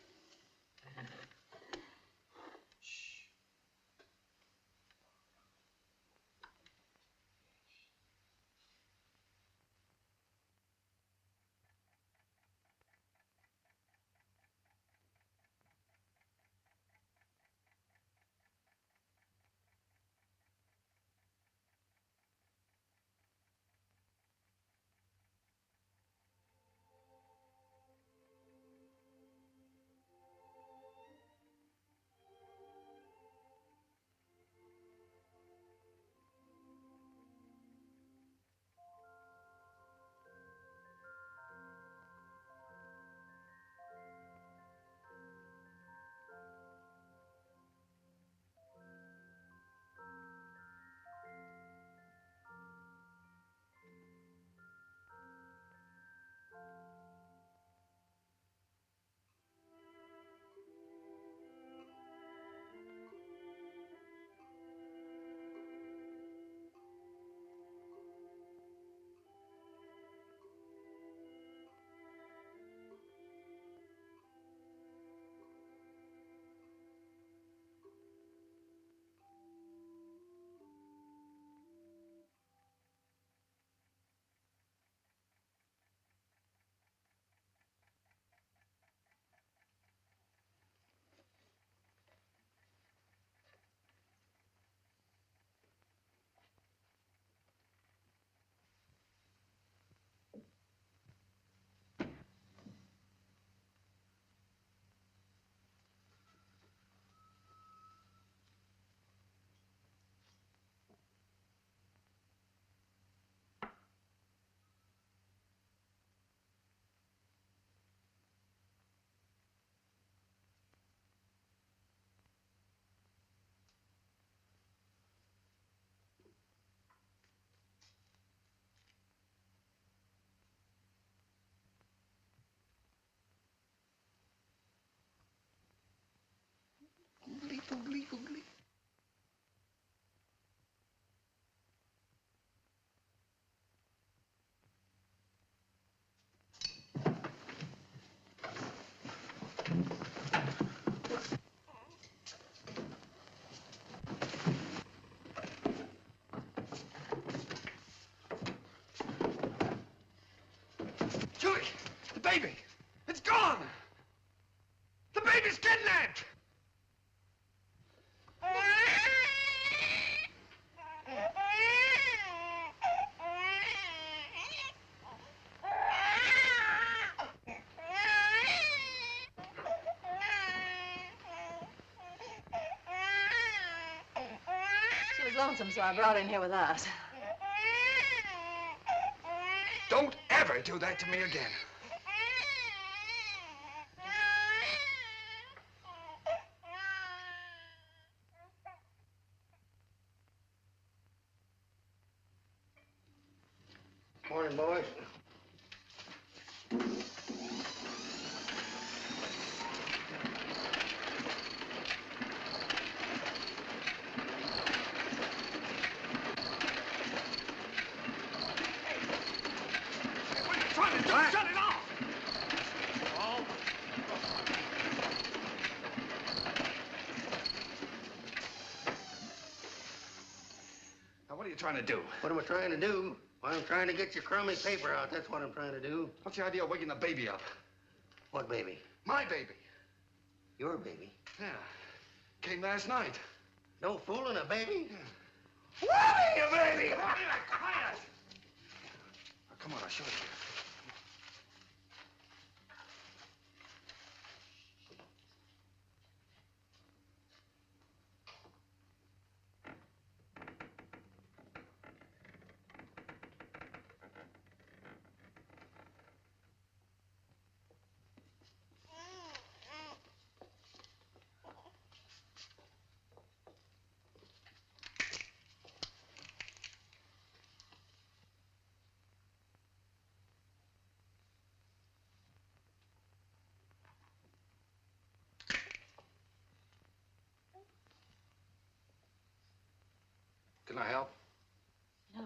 baby! It's gone! The baby's kidnapped! She was lonesome, so I brought her in here with us. Don't ever do that to me again. Morning, boys. Trying to do, shut it off! Oh. Now, what are you trying to do? What am I trying to do? Well, I'm trying to get your crummy paper out. That's what I'm trying to do. What's the idea of waking the baby up? What baby? My baby. Your baby? Yeah. Came last night. No fooling a baby? What are you, baby? Quiet! Now, come on, I'll show you. Can I help? No.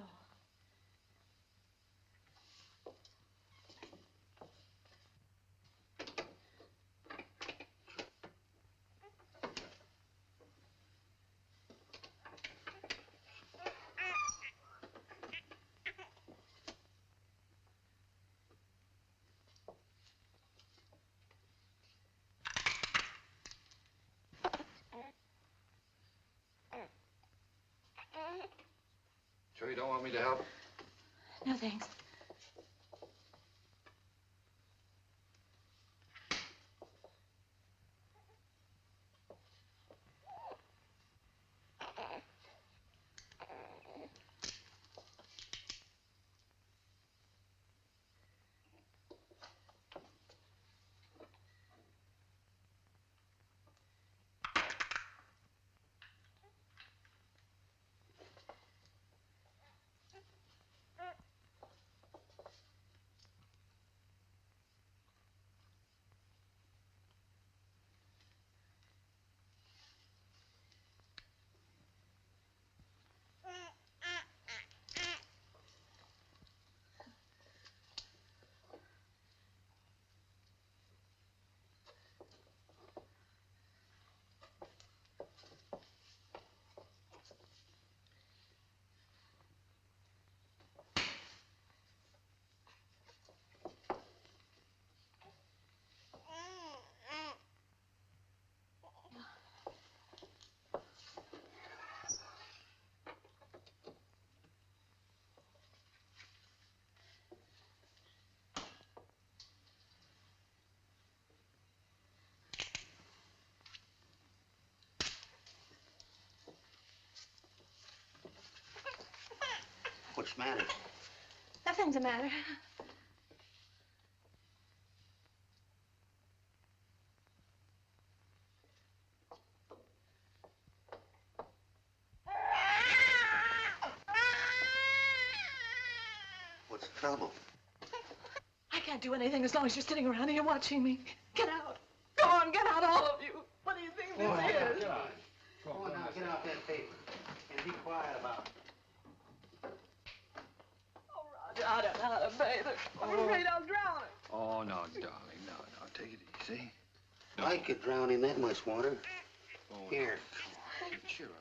Sure you don't want me to help? No, thanks. What's the matter? Nothing's the matter. What's the trouble? I can't do anything as long as you're sitting around here watching me. Get out. Go on, get out, all of you. What do you think this is? Get out. Go on now, get out that paper. And be quiet about it. Oh, Roger, I don't know how to bathe her. I'm afraid I'll drown her. Oh, no, darling, no. Take it easy. No. I could drown in that much water. Oh, Here. No, come on, cheer up.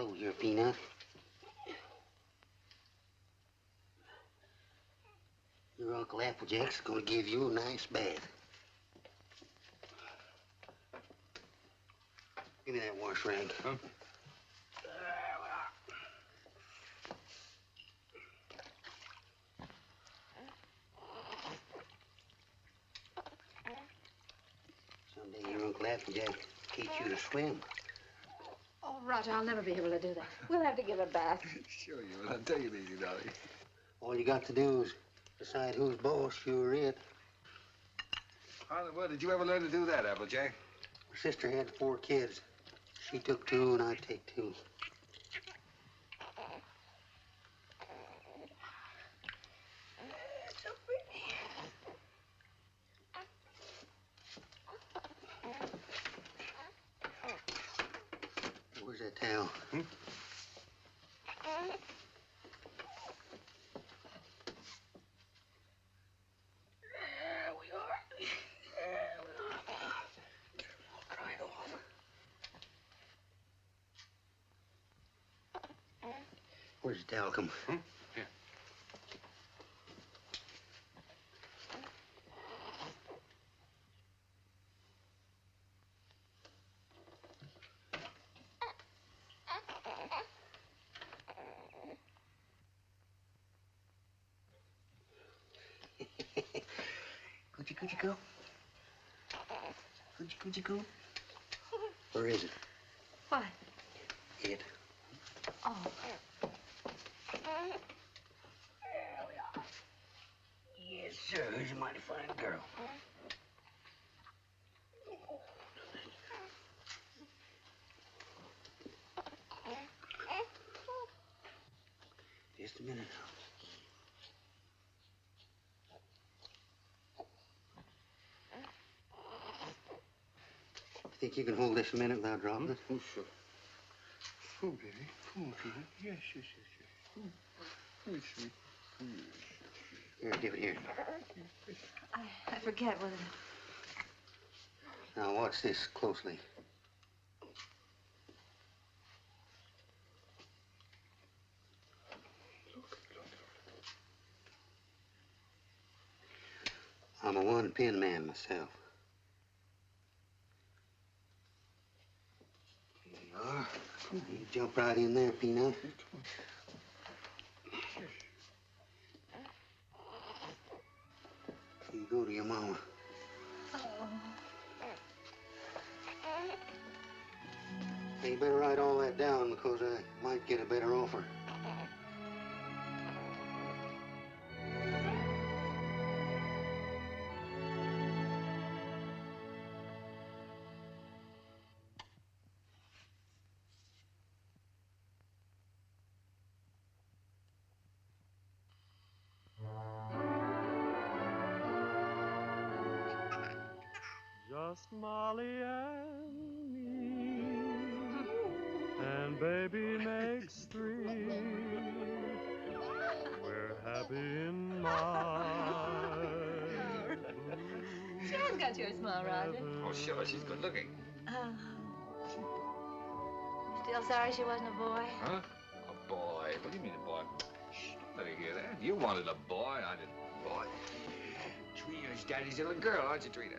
Hello, your peanut. Your Uncle Applejack's gonna give you a nice bath. Give me that wash rag. Huh? Someday your Uncle Applejack teach you to swim. Oh, Roger, I'll never be able to do that. We'll have to give a bath. Sure you will. I'll take it easy, darling. All you got to do is decide who's boss, you or it. How in the world did you ever learn to do that, Applejack? My sister had 4 kids. She took 2 and I take 2. So pretty. Where's that towel? Hmm? There we are. There we are. I'll dry it off. Where's the towel come from? Here. Coochie coo. Coochie coo. Where is it? What? It. Oh. There we are. Yes, sir. Who's a mighty fine girl. Just a minute. Think you can hold this a minute without dropping it? Oh, sure. Oh, baby. Oh, baby. Yes, yes, yes, yes. Oh, sweet. Oh, yes, yes. Here, give it here. I forget whether... Now, watch this closely. I'm a one-pin man myself. Here you are. You jump right in there, Peanut. You go to your mama. Hey, you better write all that down because I might get a better offer. Just Molly and me, and baby makes 3. We're happy in my She has got your smile, Roger. Oh, sure. She's good looking. Still sorry she wasn't a boy? Huh? A boy? What do you mean a boy? Shh, don't let her hear that. You wanted a boy. I didn't. Boy. Trina's daddy's little girl, aren't you, Trina?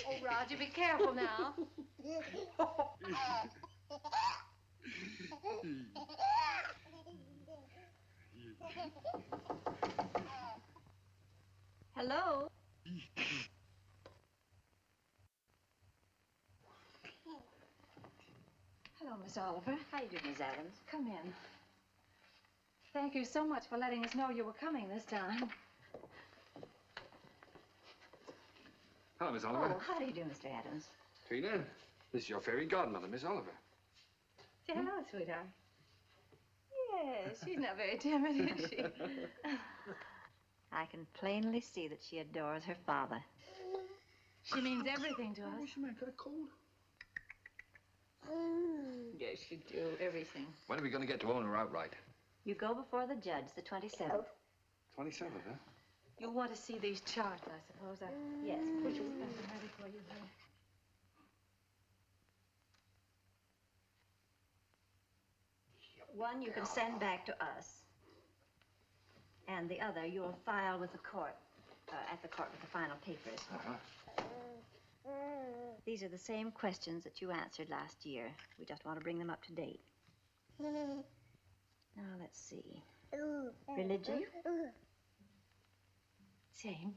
Oh, Roger, be careful now. Hello? Hello, Miss Oliver. How you doing, Miss Adams? Come in. Thank you so much for letting us know you were coming this time. Hello, Miss Oliver. Oh, how do you do, Mr. Adams? Trina, this is your fairy godmother, Miss Oliver. Say hello, sweetheart. Yes, she's not very timid, is she? I can plainly see that she adores her father. She means everything to us. What's the matter? Got a cold? Yes, you do. Everything. When are we going to get to own her outright? You go before the judge the 27th. 27th, huh? You'll want to see these charts, I suppose. Yes. Push them ready for you, honey. One you can send back to us. And the other you'll file with the court, at the court with the final papers. These are the same questions that you answered last year. We just want to bring them up to date. Now, let's see. Religion? Same.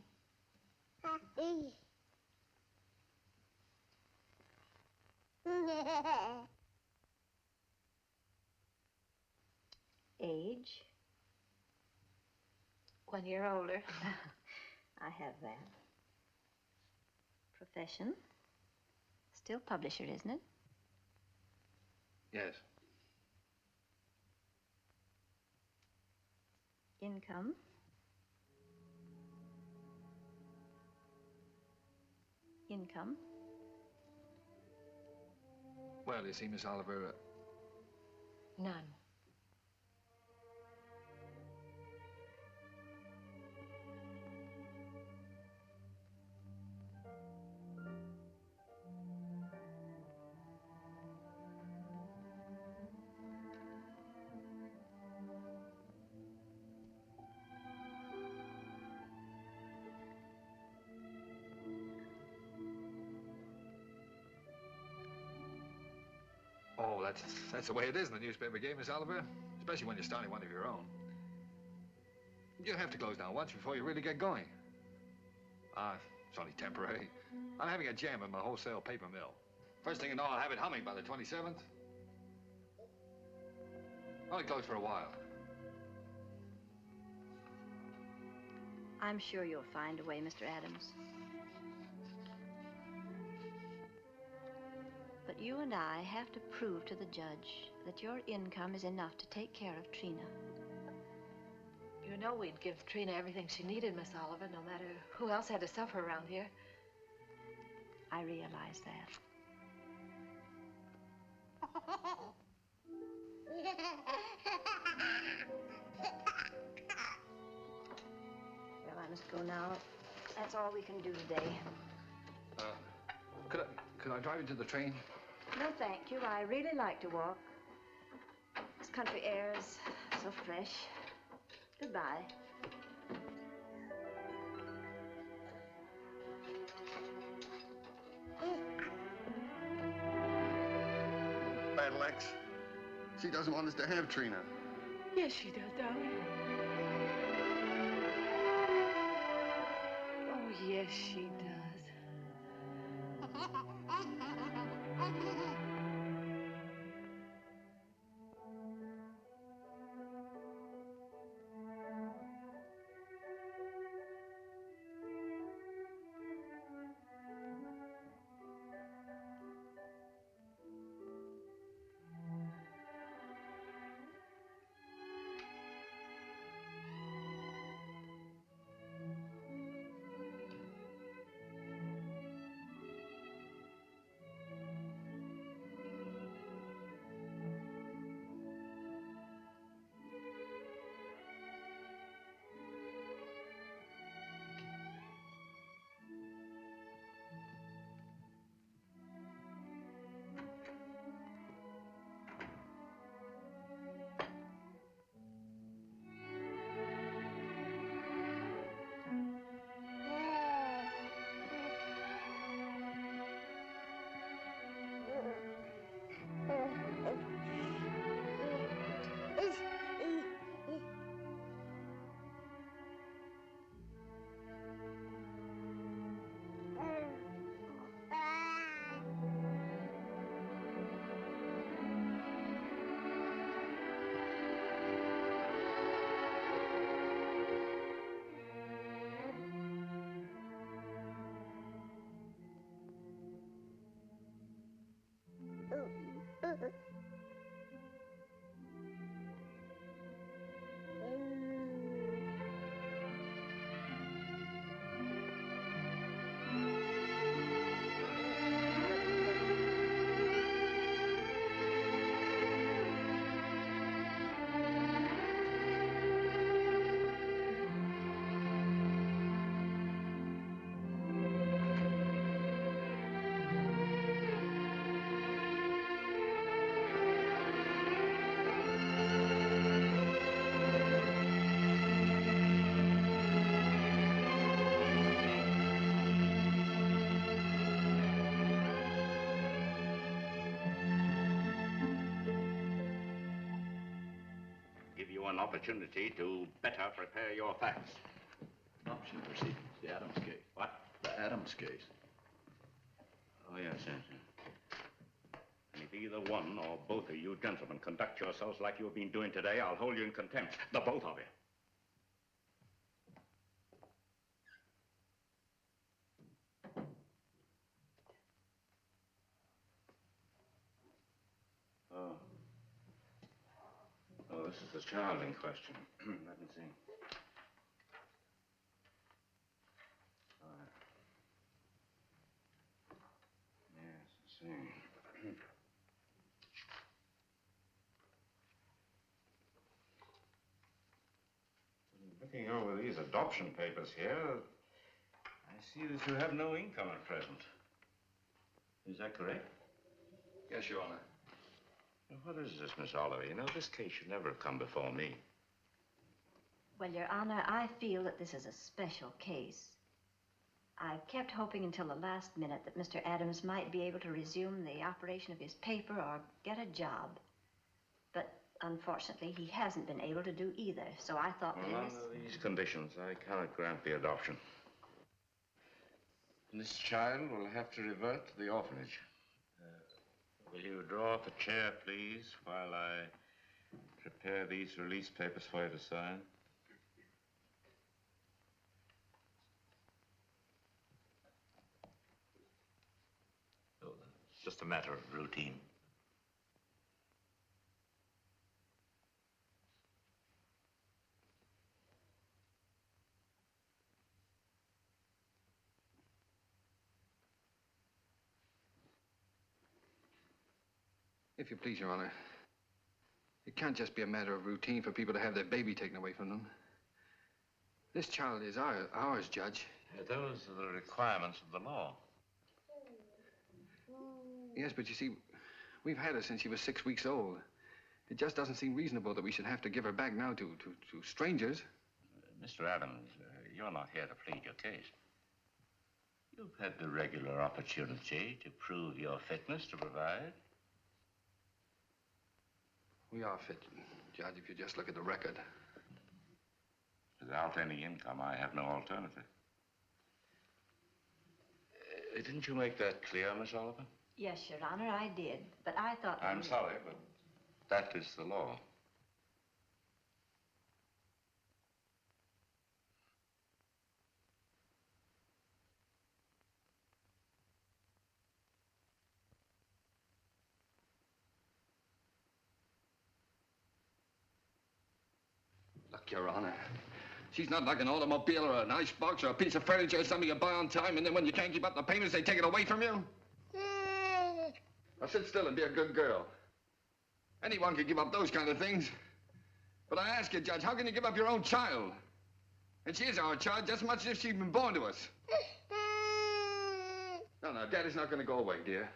Age? 1 year older. I have that. Profession? Still publisher, isn't it? Yes. Income? Income? Well, you see, Miss Oliver, None. oh, that's the way it is in the newspaper game, Miss Oliver. Especially when you're starting one of your own. You have to close down once before you really get going. It's only temporary. I'm having a jam in my wholesale paper mill. First thing you know, I'll have it humming by the 27th. Only closed for a while. I'm sure you'll find a way, Mr. Adams. But you and I have to prove to the judge that your income is enough to take care of Trina. You know we'd give Trina everything she needed, Miss Oliver, no matter who else had to suffer around here. I realize that. Well, I must go now. That's all we can do today. Could I drive you to the train? No, thank you. I really like to walk. This country air is so fresh. Goodbye. Battle Axe. She doesn't want us to have Trina. Yes, she does, darling. Oh, yes, she does. you an opportunity to better prepare your facts. Adoption proceedings, the Adams case. What? The Adams case. Oh, yes, yes, yes. And if either one or both of you gentlemen conduct yourselves like you've been doing today, I'll hold you in contempt. The both of you. Oh, this is the child in question. Let me see. All right. Yes, I see. Looking over these adoption papers here, I see that you have no income at present. Is that correct? Yes, Your Honor. Now, what is this, Miss Oliver? You know, this case should never have come before me. Well, Your Honor, I feel that this is a special case. I've kept hoping until the last minute that Mr. Adams might be able to resume the operation of his paper or get a job. But unfortunately, he hasn't been able to do either, so I thought Well, under these conditions, I cannot grant the adoption. And this child will have to revert to the orphanage. Will you draw up a chair, please, while I prepare these release papers for you to sign? Oh, it's just a matter of routine. If you please, Your Honor, it can't just be a matter of routine for people to have their baby taken away from them. This child is ours, Judge. Those are the requirements of the law. Yes, but you see, we've had her since she was 6 weeks old. It just doesn't seem reasonable that we should have to give her back now to strangers. Mr. Adams, you're not here to plead your case. You've had the regular opportunity to prove your fitness to provide. We are fit, Judge, if you just look at the record. Without any income, I have no alternative. Didn't you make that clear, Miss Oliver? Yes, Your Honor, I did. But I thought... I'm sorry, but that is the law. Look, Your Honor, she's not like an automobile or an icebox or a piece of furniture or something you buy on time, and then when you can't keep up the payments, they take it away from you. Now sit still and be a good girl. Anyone can give up those kind of things. But I ask you, Judge, how can you give up your own child? And she is our child just as much as if she'd been born to us. No, Daddy's not going to go away, dear.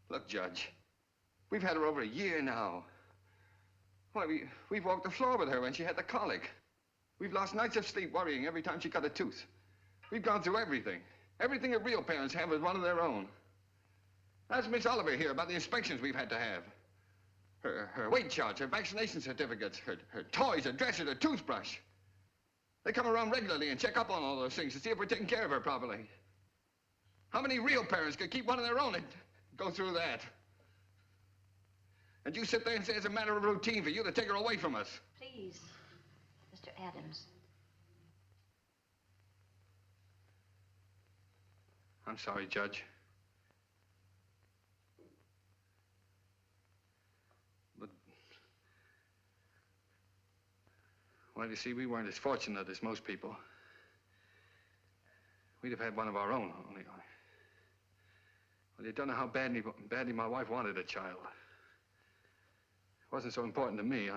Look, Judge, we've had her over a year now. Why, we've walked the floor with her when she had the colic. We've lost nights of sleep worrying every time she cut a tooth. We've gone through everything. Everything that real parents have is one of their own. Ask Miss Oliver here about the inspections we've had to have. Her weight charts, her vaccination certificates, her toys, her dresser, her toothbrush. They come around regularly and check up on all those things to see if we're taking care of her properly. How many real parents could keep one of their own and go through that? And you sit there and say it's a matter of routine for you to take her away from us. Please, Mr. Adams. I'm sorry, Judge. But, well, you see, we weren't as fortunate as most people. We'd have had one of our own, only well, you don't know how badly my wife wanted a child. It wasn't so important to me.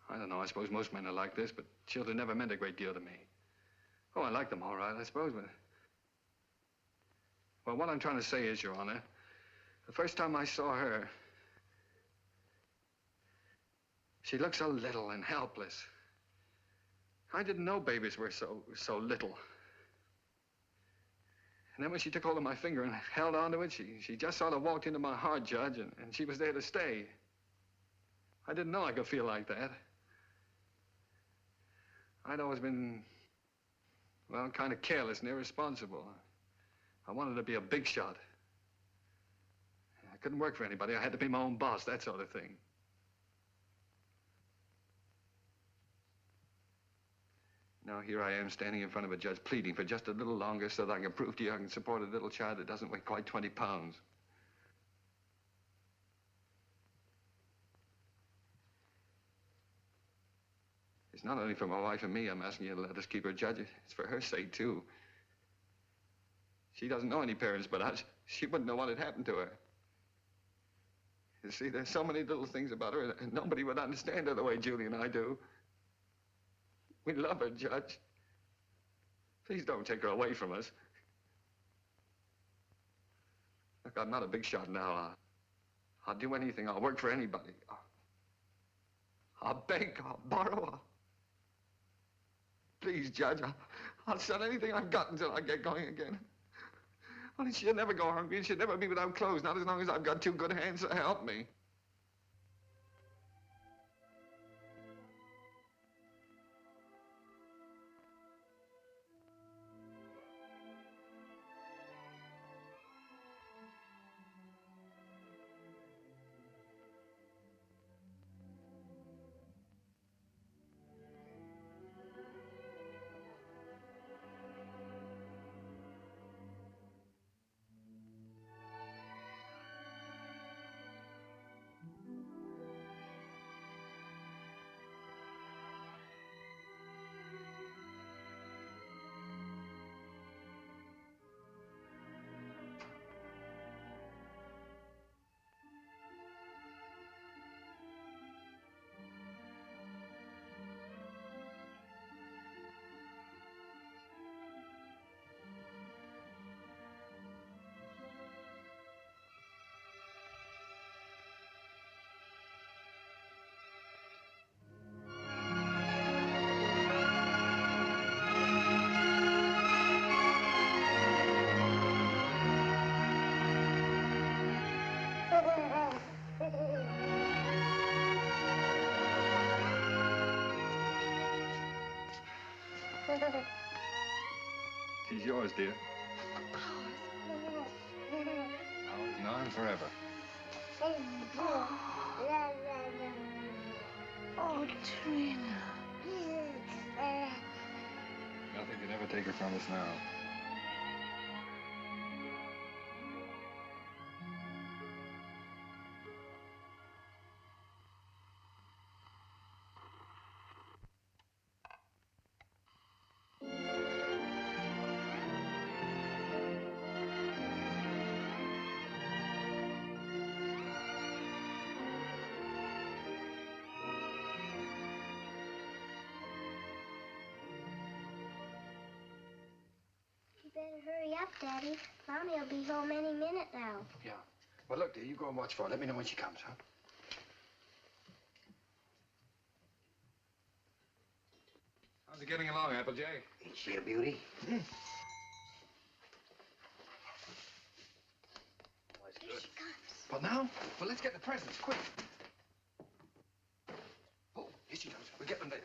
I don't know, I suppose most men are like this, but children never meant a great deal to me. Oh, I liked them all right, I suppose, but... Well, what I'm trying to say is, Your Honor, the first time I saw her, she looked so little and helpless. I didn't know babies were so little. And then when she took hold of my finger and held onto it, she just sort of walked into my heart, Judge, and she was there to stay. I didn't know I could feel like that. I'd always been, well, kind of careless and irresponsible. I wanted to be a big shot. I couldn't work for anybody. I had to be my own boss, that sort of thing. Now here I am standing in front of a judge pleading for just a little longer so that I can prove to you I can support a little child that doesn't weigh quite 20 pounds. It's not only for my wife and me I'm asking you to let us keep her, Judge. It's for her sake, too. She doesn't know any parents but us. She wouldn't know what had happened to her. You see, there's so many little things about her and nobody would understand her the way Julie and I do. We love her, Judge. Please don't take her away from us. Look, I'm not a big shot now. I'll do anything. I'll work for anybody. I'll beg, I'll borrow. Please, Judge, I'll sell anything I've got until I get going again. Only she'll never go hungry and she'll never be without clothes, not as long as I've got two good hands to help me. She's yours, dear. Ours now and forever. Oh, Trina. Nothing could ever take her from us now. Hurry up, Daddy. Mommy will be home any minute now. Yeah. Well, look, dear, you go and watch for her. Let me know when she comes, huh? How's it getting along, Applejay? Ain't she a beauty? Hmm. Here she comes. What now? Well, let's get the presents, quick. Oh, here she comes. We'll get them later.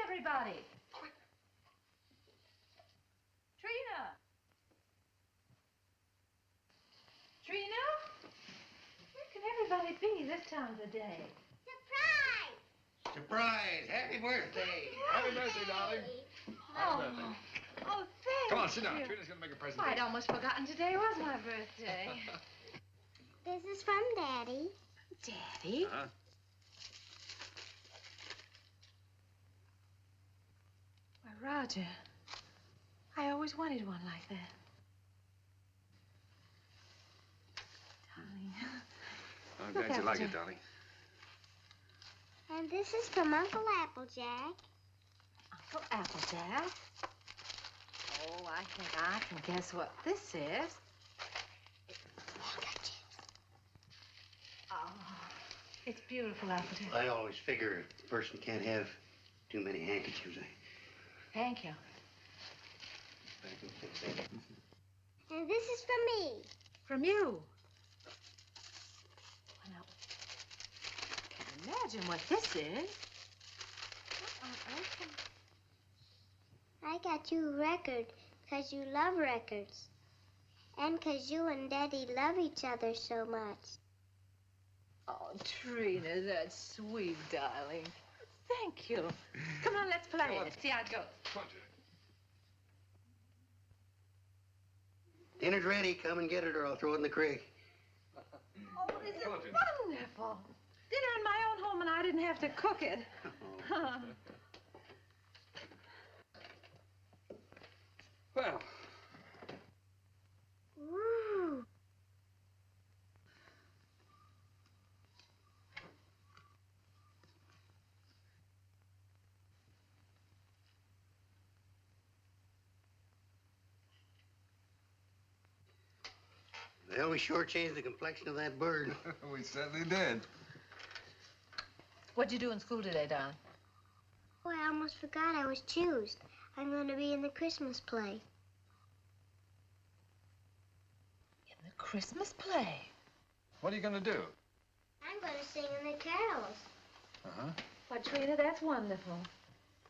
Everybody. Trina. Trina? Where can everybody be this time of the day? Surprise! Surprise! Happy birthday! Happy birthday, darling. Happy birthday. Oh, thank Come on, sit down. you. Trina's going to make a present. I'd almost forgotten today was my birthday. This is from Daddy. Daddy? Huh? Why, Roger, I always wanted one like that. Darling. I'm Look, glad you like Applejay. it, darling. And this is from Uncle Applejack. Uncle Applejack? Oh, I think I can guess what this is. Oh, it's beautiful, Applejack. I always figure a person can't have too many handkerchiefs. Thank you. And this is from me. From you? Well, I can't imagine what this is. I got you a record because you love records. And because you and Daddy love each other so much. Oh, Trina, that's sweet, darling. Thank you. Come on, let's play it. See how it goes. Dinner's ready. Come and get it or I'll throw it in the creek. Oh, this is wonderful. Dinner in my own home and I didn't have to cook it. Well. Woo. Well, we sure changed the complexion of that bird. We certainly did. What'd you do in school today, Don? Oh, I almost forgot I was choosed. I'm going to be in the Christmas play. In the Christmas play? What are you going to do? I'm going to sing in the carols. Uh-huh. Why, Trina, that's wonderful.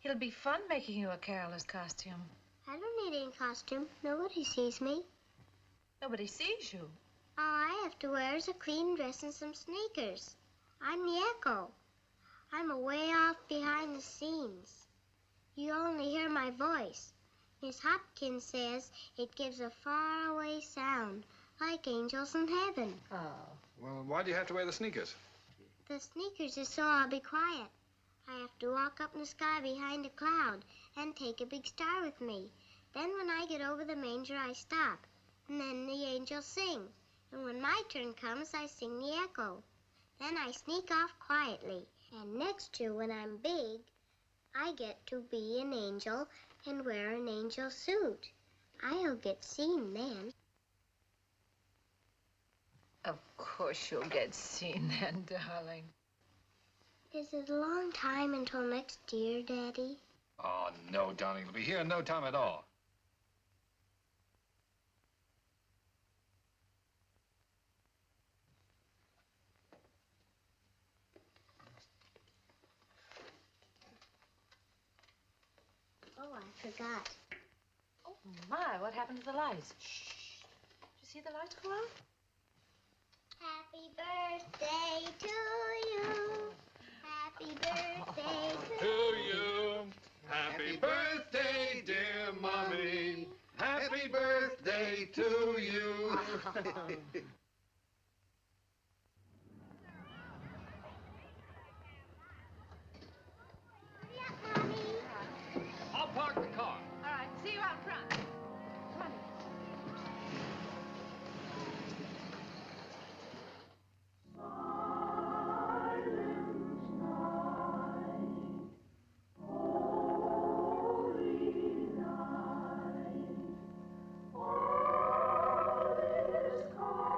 It'll be fun making you a carol's costume. I don't need any costume. Nobody sees me. Nobody sees you. All I have to wear is a clean dress and some sneakers. I'm the echo. I'm away off behind the scenes. You only hear my voice. Miss Hopkins says it gives a faraway sound, like angels in heaven. Oh. Well, why do you have to wear the sneakers? The sneakers is so I'll be quiet. I have to walk up in the sky behind a cloud and take a big star with me. Then when I get over the manger, I stop. And then the angels sing. And when my turn comes, I sing the echo. Then I sneak off quietly. And next year, when I'm big, I get to be an angel and wear an angel suit. I'll get seen then. Of course you'll get seen then, darling. Is it a long time until next year, Daddy? Oh, no, darling. It'll be here in no time at all. Oh, I forgot. Oh, my, what happened to the lights? Shh. Did you see the lights go out? Happy birthday to you. Happy birthday To you. Happy birthday, dear Mommy. Happy birthday to you. I'll park the car. All right, see you out front. Come on. All is calm.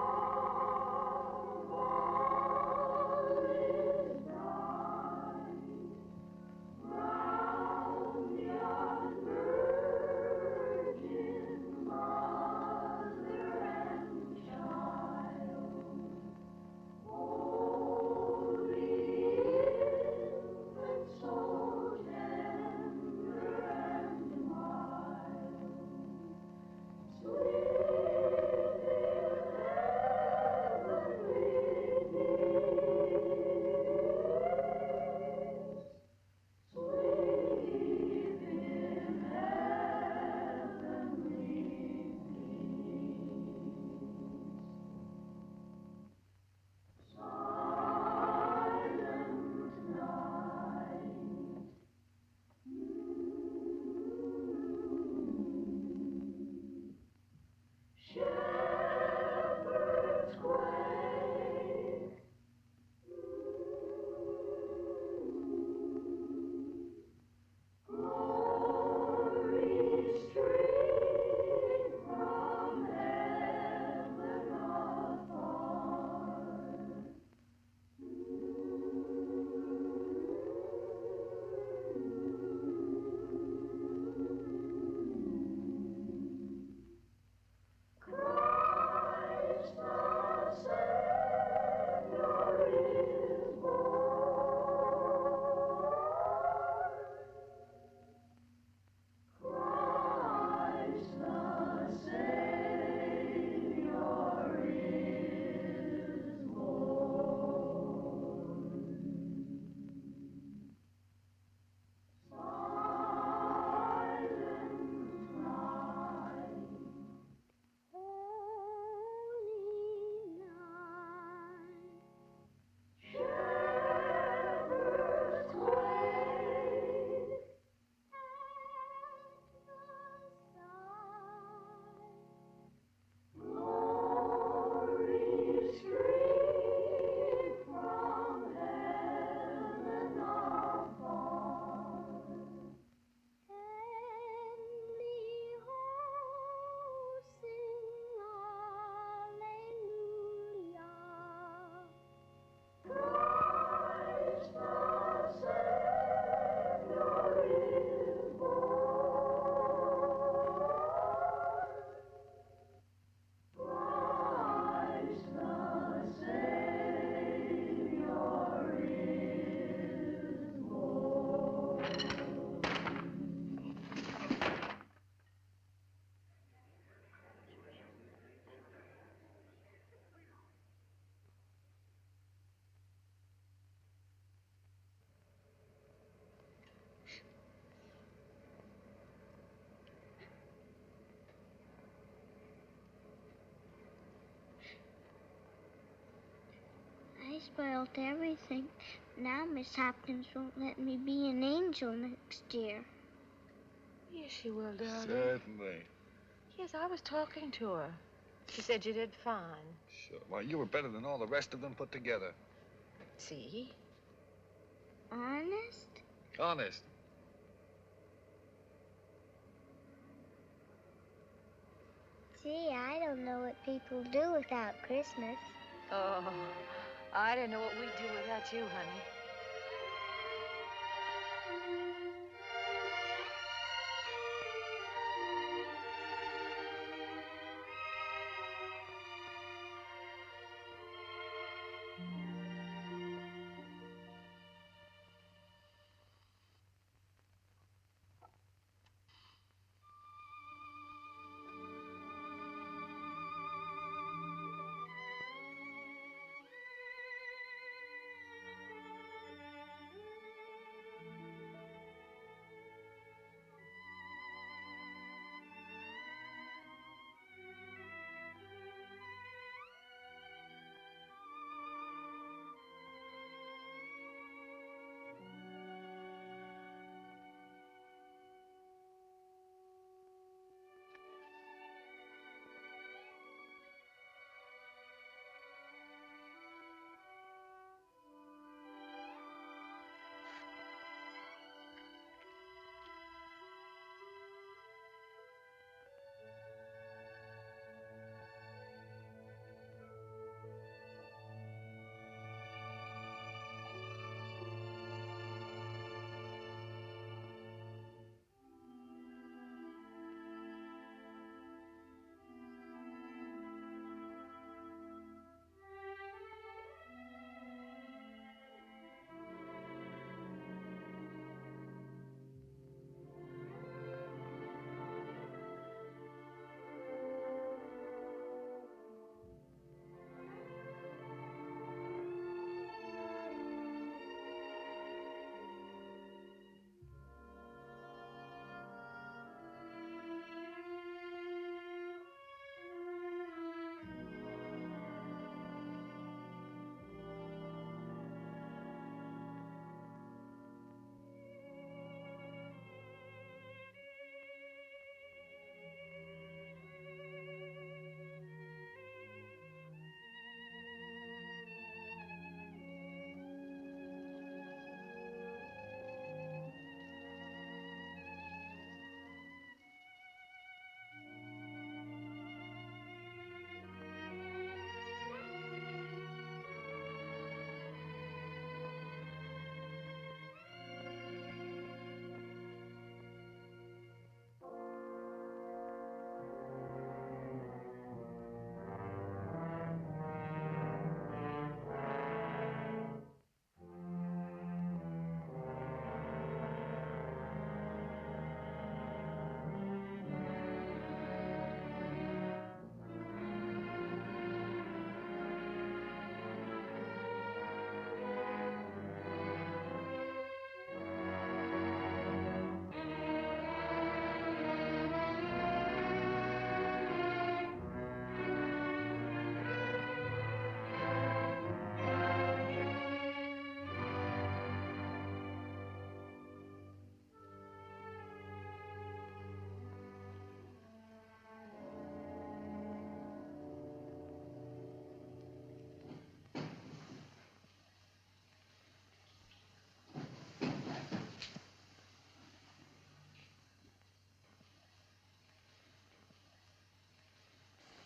spoiled everything. Now Miss Hopkins won't let me be an angel next year. Yes, she will, darling. Certainly. Yes, I was talking to her. She said you did fine. Sure. Well, you were better than all the rest of them put together. See? Honest? Honest. Gee, I don't know what people do without Christmas. Oh, I don't know what we'd do without you, honey.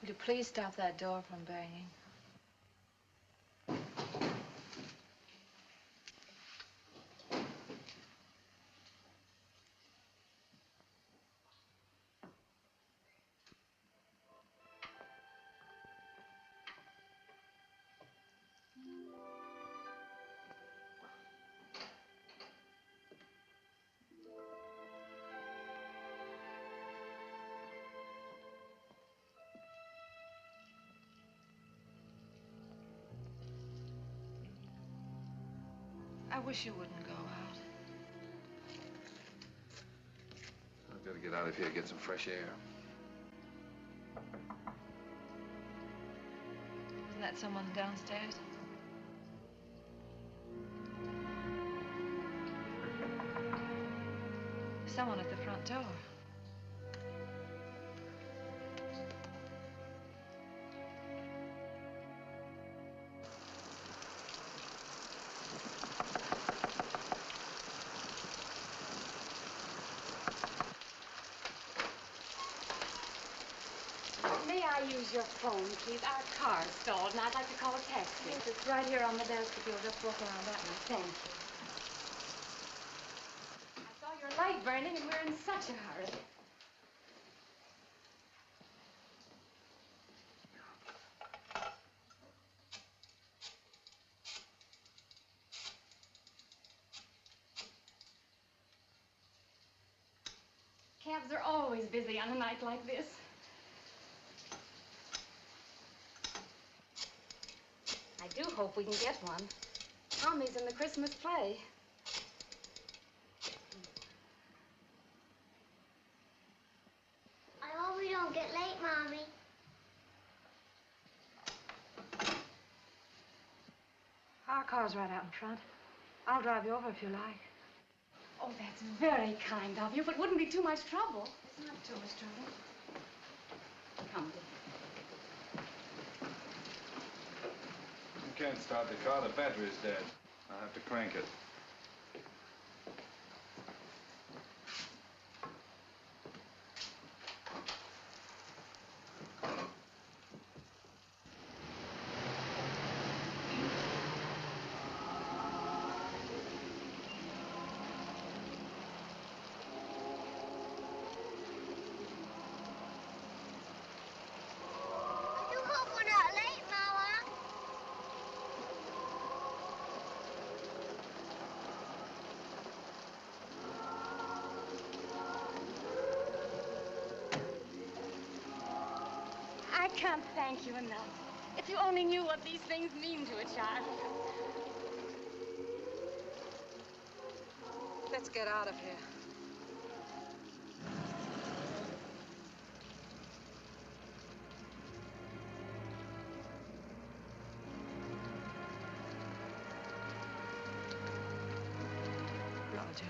Would you please stop that door from banging? I wish you wouldn't go out. I've got to get out of here, get some fresh air. Isn't that someone downstairs? Someone at the front door. May I use your phone, please? Our car's stalled, and I'd like to call a taxi. Yes, it's right here on the desk if you'll just walk around that way. Thank you. I saw your light burning, and we're in such a hurry. Cabs are always busy on a night like this. I do hope we can get one. Tommy's in the Christmas play. I hope we don't get late, Mommy. Our car's right out in front. I'll drive you over if you like. Oh, that's very kind of you, but wouldn't be too much trouble. It's not too much trouble. Come, dear. You can't start the car. The battery's dead. I'll have to crank it. I do hope we're not late, Mama. I can't thank you enough. If you only knew what these things mean to a child. Let's get out of here. Roger.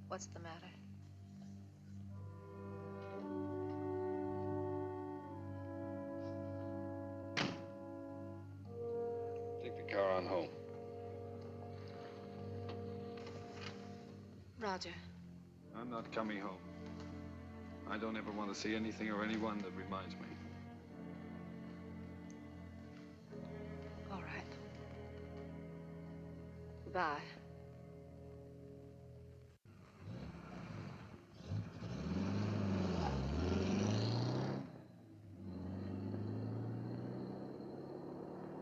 What's the matter? Take the car on home. Roger. I'm not coming home. I don't ever want to see anything or anyone that reminds me. All right. Goodbye.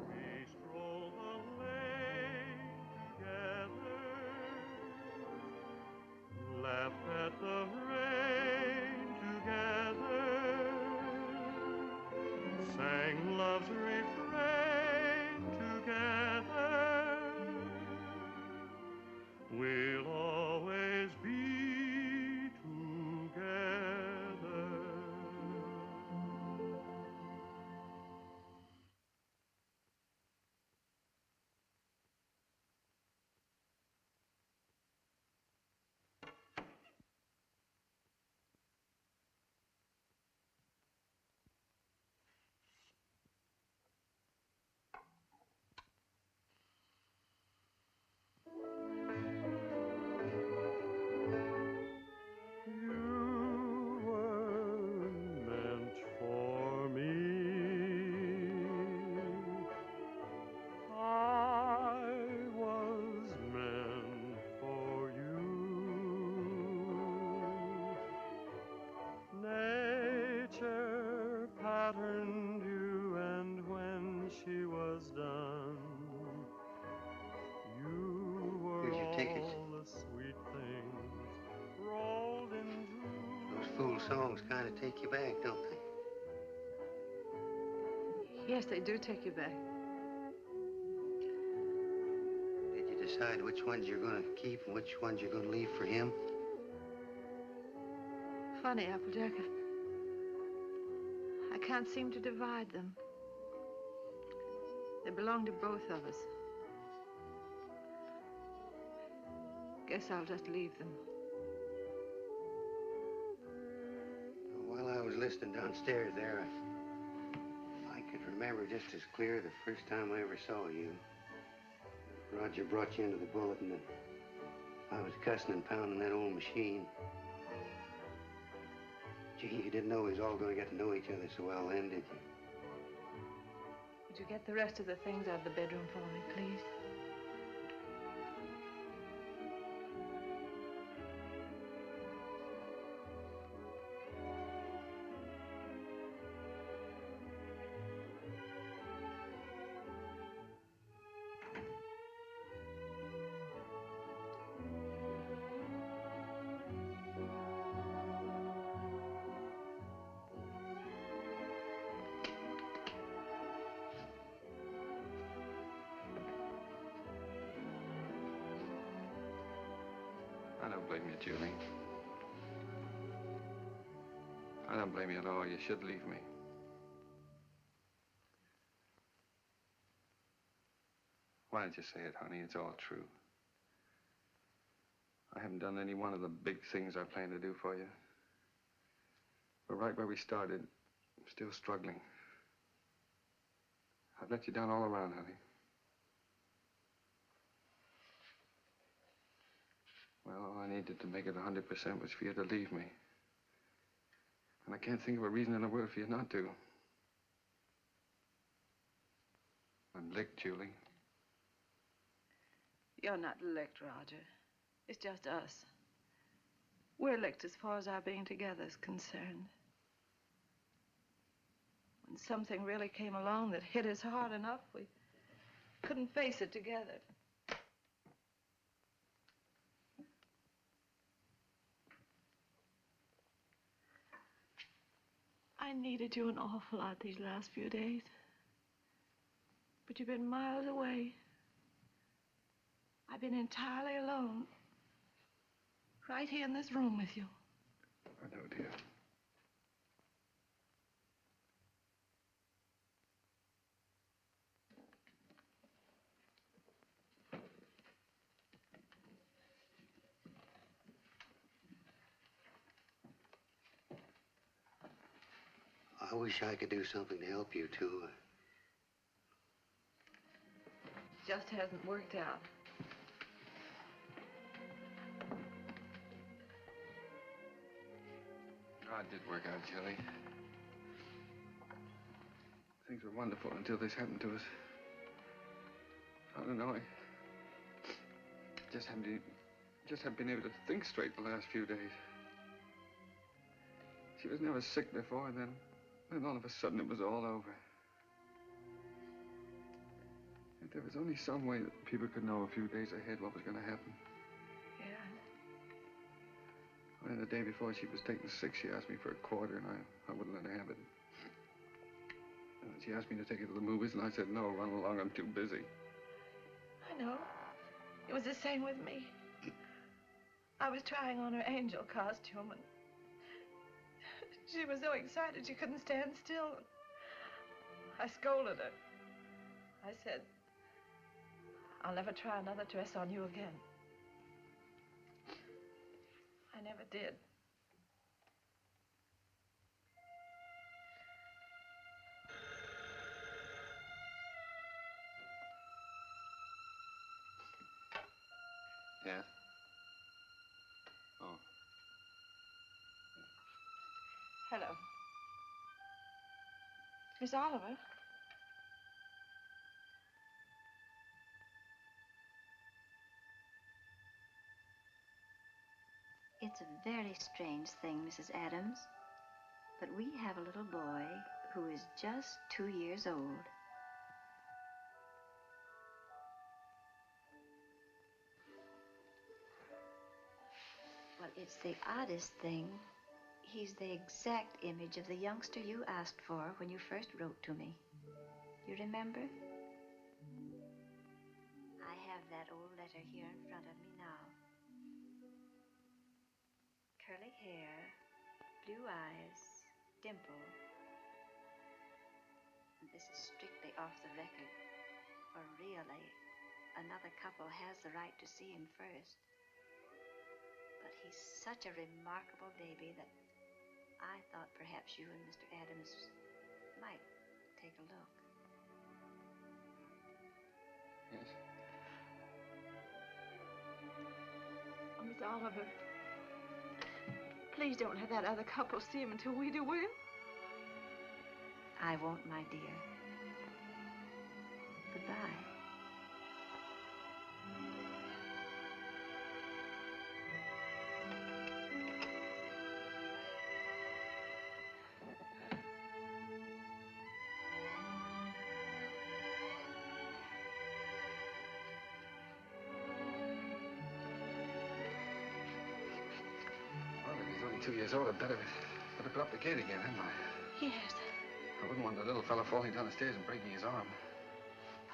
We stroll the lane together, laughed at the rain together, sang love's refrain together. We'll always be together. You were meant for me. I was meant for you. Nature patterned you, and when she was done, you were Here's your ticket. all the sweet things rolled into. Those fool songs kind of take you back, don't they? Yes, they do take you back. Did you decide which ones you're going to keep and which ones you're going to leave for him? funny, Applejack. I can't seem to divide them. They belong to both of us. Guess I'll just leave them. While I was listening downstairs there, I could remember just as clear the first time I ever saw you. Roger brought you into the bulletin and I was cussing and pounding that old machine. Gee, you didn't know we was all going to get to know each other so well then, did you? Would you get the rest of the things out of the bedroom for me, please? I don't blame you, Julie. I don't blame you at all. You should leave me. Why don't you say it, honey? It's all true. I haven't done any one of the big things I planned to do for you. But right where we started, I'm still struggling. I've let you down all around, honey. Well, all I needed to make it 100% was for you to leave me. And I can't think of a reason in the world for you not to. I'm licked, Julie. You're not licked, Roger. It's just us. We're licked as far as our being together is concerned. When something really came along that hit us hard enough, we couldn't face it together. I needed you an awful lot these last few days. But you've been miles away. I've been entirely alone. Right here in this room with you. I know, dear. I wish I could do something to help you, too. Just hasn't worked out. God did work out, Julie. Things were wonderful until this happened to us. I don't know, I just haven't been able to think straight the last few days. She was never sick before, then all of a sudden it was all over. If there was only some way that people could know a few days ahead what was going to happen. Yeah. Well, the day before she was taken sick, she asked me for a quarter, and I wouldn't let her have it. And she asked me to take her to the movies, and I said, no, run along, I'm too busy. I know. It was the same with me. I was trying on her angel costume, and she was so excited she couldn't stand still. I scolded her. I said, I'll never try another dress on you again. I never did. Yeah? Oh. Hello. Miss Oliver? It's a very strange thing, Mrs. Adams, but we have a little boy who is just 2 years old. Well, it's the oddest thing. He's the exact image of the youngster you asked for when you first wrote to me. You remember? I have that old letter here in front of me now. Curly hair, blue eyes, dimple. And this is strictly off the record. For really, another couple has the right to see him first. But he's such a remarkable baby that I thought perhaps you and Mr. Adams might take a look. Yes. Oh, Miss Oliver, please don't have that other couple see him until we do, will you? I won't, my dear. Goodbye. Well, if he's only 2 years old, I'd better put up the gate again, hadn't I? Yes. I wouldn't want the little fella falling down the stairs and breaking his arm.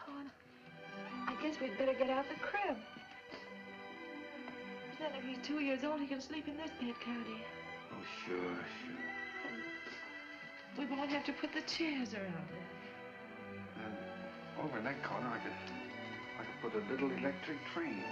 Oh, I guess we'd better get out the crib. Then if he's 2 years old, he can sleep in this bed, can't he? Oh, sure. We won't have to put the chairs around him. And over in that corner, I could put a little electric train.